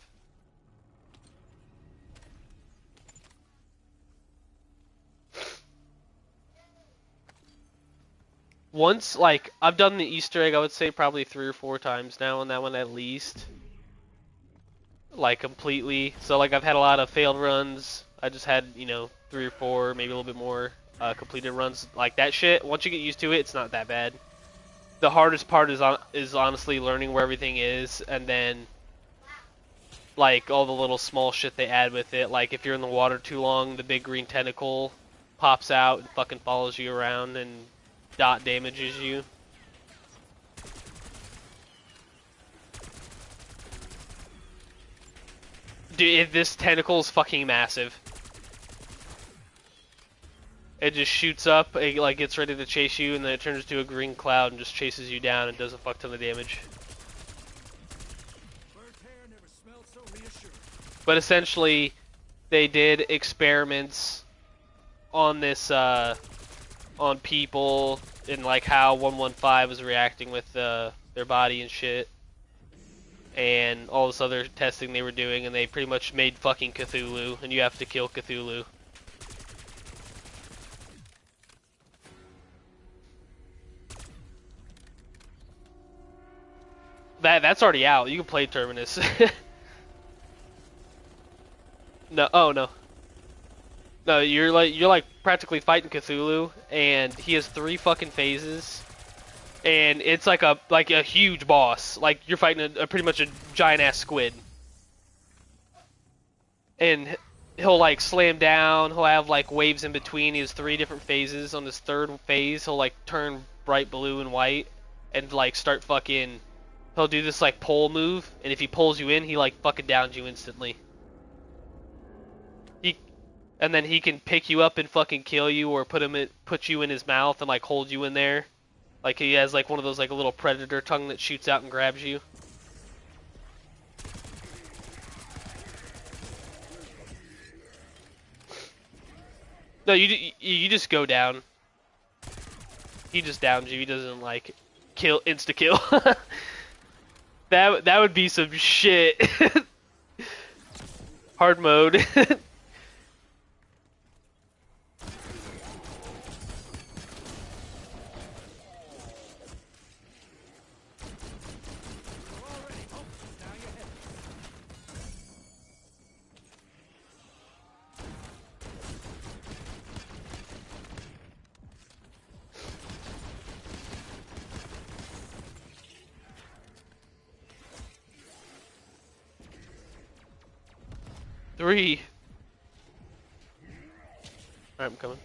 Once, like, I've done the Easter egg, I would say probably 3 or 4 times now on that one at least. Like, completely. So, like, I've had a lot of failed runs. I just had, you know, 3 or 4, maybe a little bit more completed runs. Like, that shit, once you get used to it, it's not that bad. The hardest part is honestly learning where everything is, and then, like, all the little small shit they add with it. Like, if you're in the water too long, the big green tentacle pops out and fucking follows you around and dot damages you. Dude, this tentacle is fucking massive. It just shoots up, it like gets ready to chase you, and then it turns to a green cloud and just chases you down and does a fuck ton of damage. But essentially, they did experiments on this, on people, and like how 115 was reacting with their body and shit. And all this other testing they were doing, and they pretty much made fucking Cthulhu, and you have to kill Cthulhu. That's already out. You can play Terminus. No, oh no. No, you're like practically fighting Cthulhu, and he has 3 fucking phases, and it's like a huge boss. Like you're fighting a pretty much a giant ass squid, and he'll like slam down. He'll have like waves in between. He has 3 different phases. On his 3rd phase, he'll like turn bright blue and white, and like start fucking. He'll do this like pull move, and if he pulls you in, he like fucking downs you instantly. He and then he can pick you up and fucking kill you, or put you in his mouth and like hold you in there. Like he has like one of those like a little predator tongue that shoots out and grabs you. No, you just go down. He just downs you. He doesn't like insta kill. That would be some shit. Hard mode. 3. Alright, I'm coming.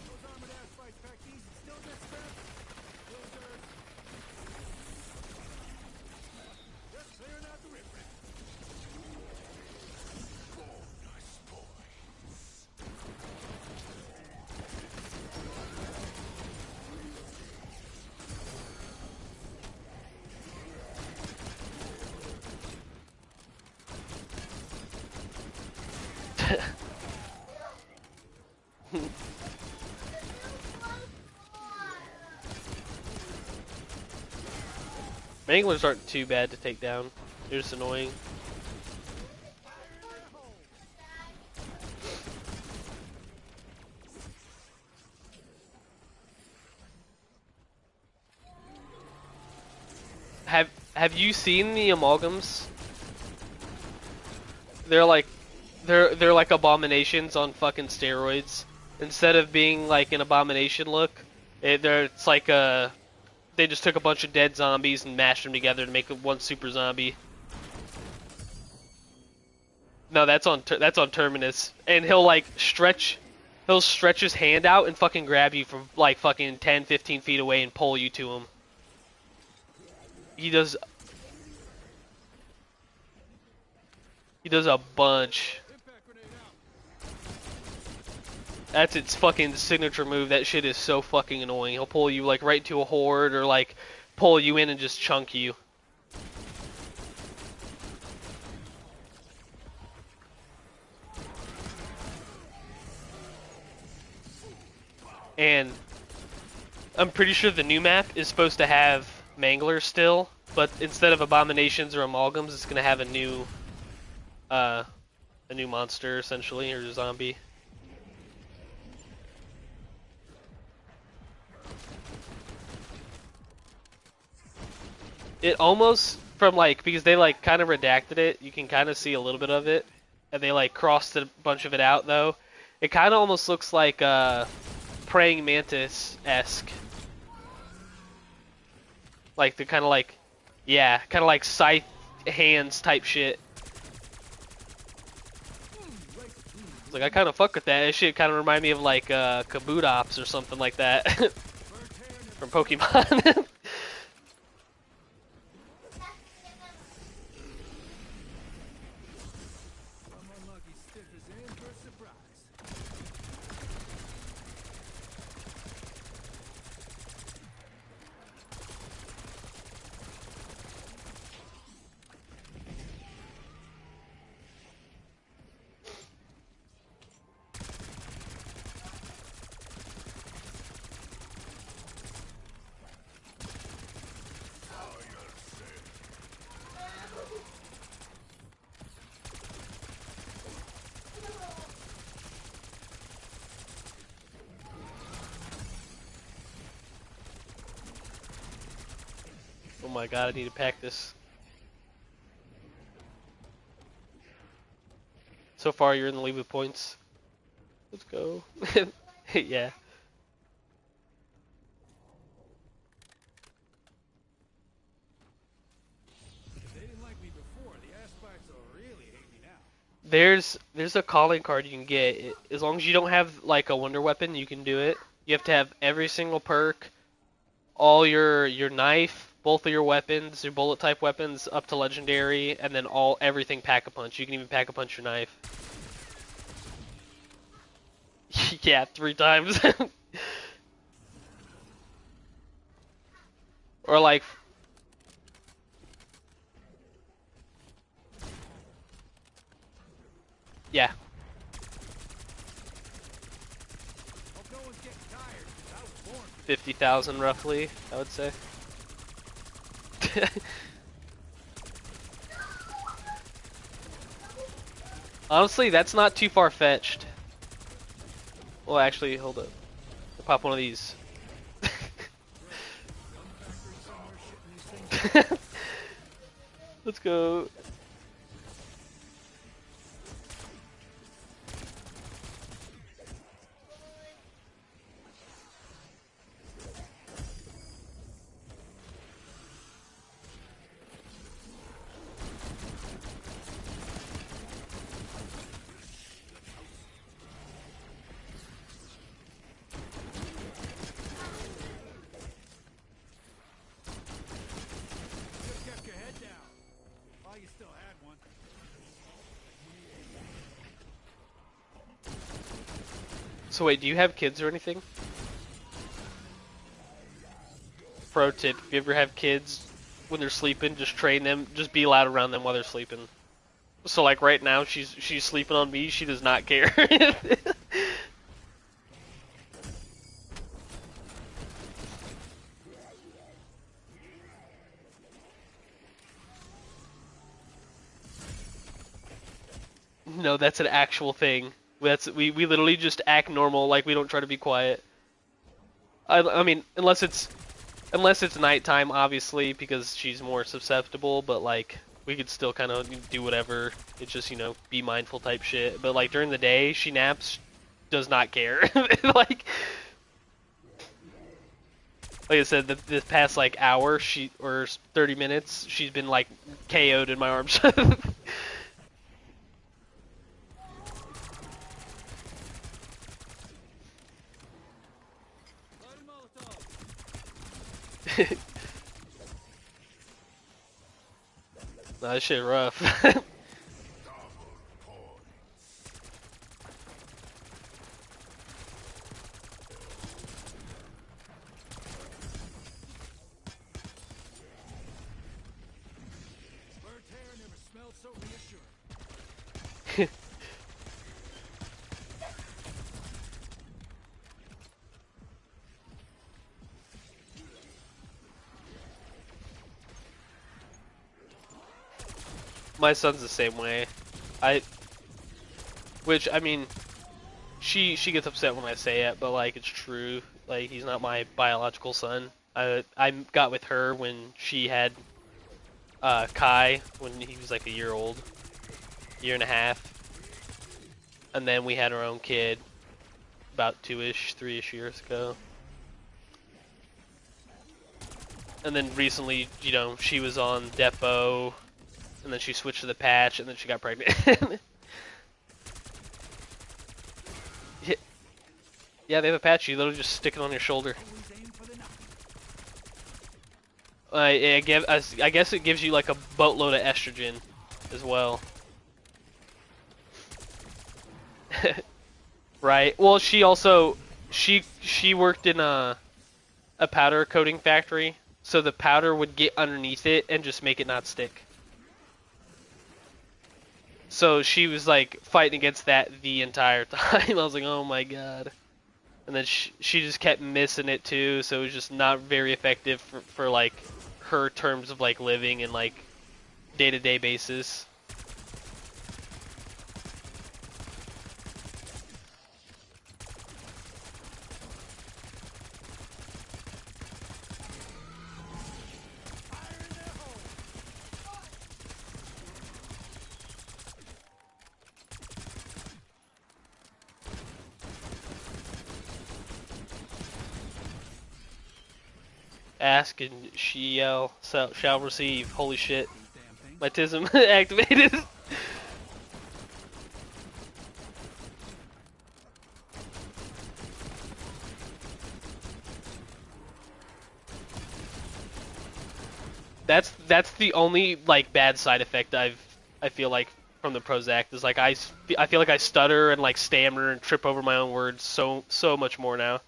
Those armored ass fights back east still get scrapped? Losers. Just clearing out the riffraff. Manglers aren't too bad to take down. They're just annoying. Have you seen the amalgams? They're like they're like abominations on fucking steroids. Instead of being like an abomination look, it's like they just took a bunch of dead zombies and mashed them together to make one super zombie. No, that's on Terminus, and he'll stretch his hand out and fucking grab you from like fucking 10, 15 feet away and pull you to him. He does a bunch. Impact grenade out. That's its fucking signature move. That shit is so fucking annoying. He'll pull you like right to a horde, or like pull you in and just chunk you. And I'm pretty sure the new map is supposed to have Manglers still, but instead of abominations or amalgams, it's gonna have a new monster essentially, or zombie. It almost, from like, because they like kind of redacted it, you can kind of see a little bit of it, and they like crossed a bunch of it out though. It kind of almost looks like praying mantis-esque, like the kind of like, yeah, kind of like scythe hands type shit. Like I kind of fuck with that. That shit kind of remind me of like Kabutops or something like that from Pokemon. Someone lucky stiff is in for a surprise. my god, I need to pack this. So far, you're in the lead with points. Let's go. Yeah. If they didn't like me before, the aspects will really hate me now. There's a calling card you can get. As long as you don't have like a wonder weapon, you can do it. You have to have every single perk, all your knife, both of your weapons, your bullet type weapons up to legendary, and then everything pack a punch. You can even pack a punch your knife. Yeah, 3 times. Or like yeah. Hope no one's getting tired, 'cause I was born for 50,000 roughly, I would say. Honestly, that's not too far-fetched. Well, actually, hold up. I'll pop one of these. factory somewhere shipping these things. Let's go. Just kept your head down. While you still had one. So wait, do you have kids or anything? Pro tip, if you ever have kids, when they're sleeping, just train them, just be loud around them while they're sleeping. So like right now, she's sleeping on me, she does not care. No, that's an actual thing. We literally just act normal, like we don't try to be quiet. I mean, unless it's nighttime, obviously, because she's more susceptible. But like, we could still kind of do whatever. It's just be mindful type shit. But like during the day, she naps, does not care. Like I said, this past like hour, or 30 minutes, she's been like KO'd in my arms. Loading Molotov. Nah, this shit rough. Burnt hair never smelled so reassuring. My son's the same way. Which I mean, she gets upset when I say it, but like it's true. Like he's not my biological son. I got with her when she had Kai when he was like a year old, year and a half, and then we had our own kid about 2-ish, 3-ish years ago. And then recently, she was on Depot, and then she switched to the patch, and then she got pregnant. Yeah, they have a patch. You literally just stick it on your shoulder. Always aim for the knife. I guess it gives you like a boatload of estrogen as well. Right. Well, she also she worked in a powder coating factory, so the powder would get underneath it and just make it not stick. So she was like fighting against that the entire time. I was like, oh my god. And then she just kept missing it too, so it was just not very effective for like her terms of like living and like day-to-day basis. Fire in the Ask and shall receive. Holy shit. These damn things. My tism activated. That's the only like bad side effect I feel like from the Prozac is like I feel like I stutter and like stammer and trip over my own words so much more now.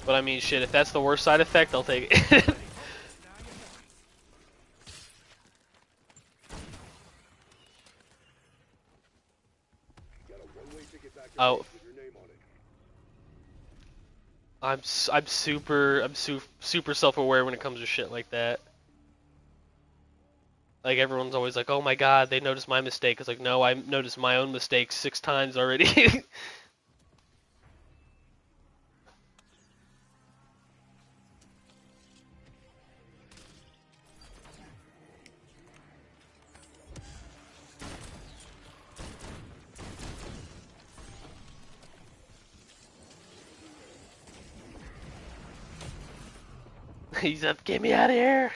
But I mean, shit, if that's the worst side effect, I'll take it. Got a one-way ticket back to Oh, base with your name on it. I'm super self-aware when it comes to shit like that. Like everyone's always like, "Oh my God, they noticed my mistake." It's like, no, I noticed my own mistake 6 times already. He's up, get me out of here.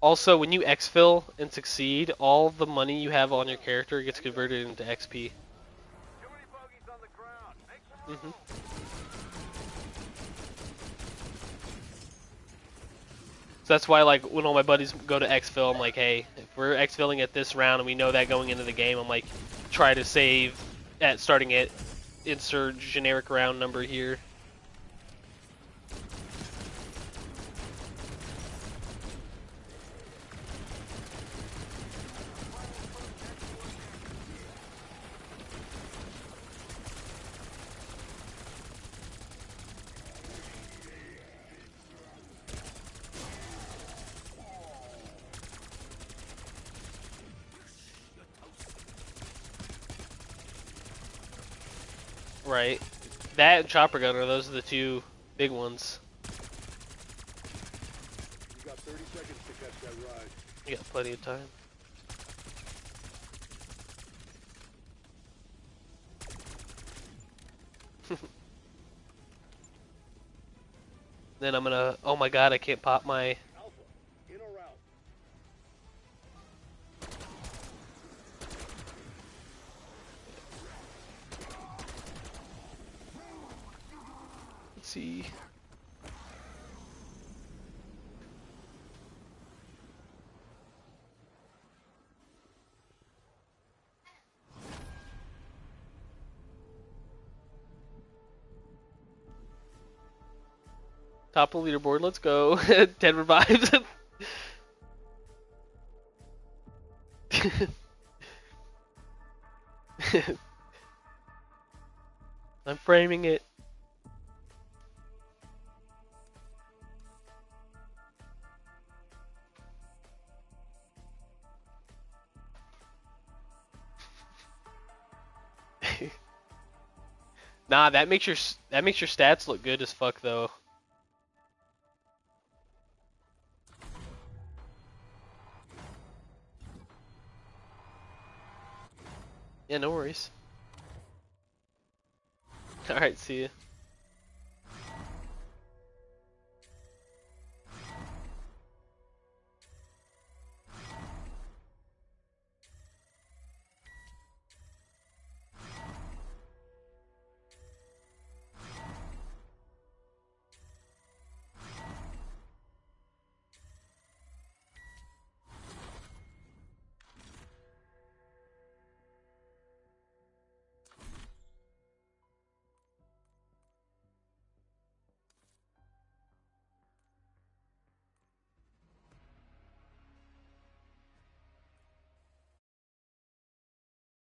Also, when you exfil and succeed, all the money you have on your character gets converted into XP. Too many bogeys on the ground. Make some room. hmm So that's why, like, when all my buddies go to exfil, I'm like, hey, if we're exfilling at this round and we know that going into the game, I'm like, try to save at starting at insert generic round number here. Right. That and chopper gunner, those are the two big ones. You got 30 seconds to catch that ride. You got plenty of time. Then I'm gonna, oh my god, I can't pop my, Alpha, in or out? let's see. Top of the leaderboard, let's go. 10 revives. I'm framing it. Nah, that makes your stats look good as fuck though. Yeah, no worries. All right, see ya.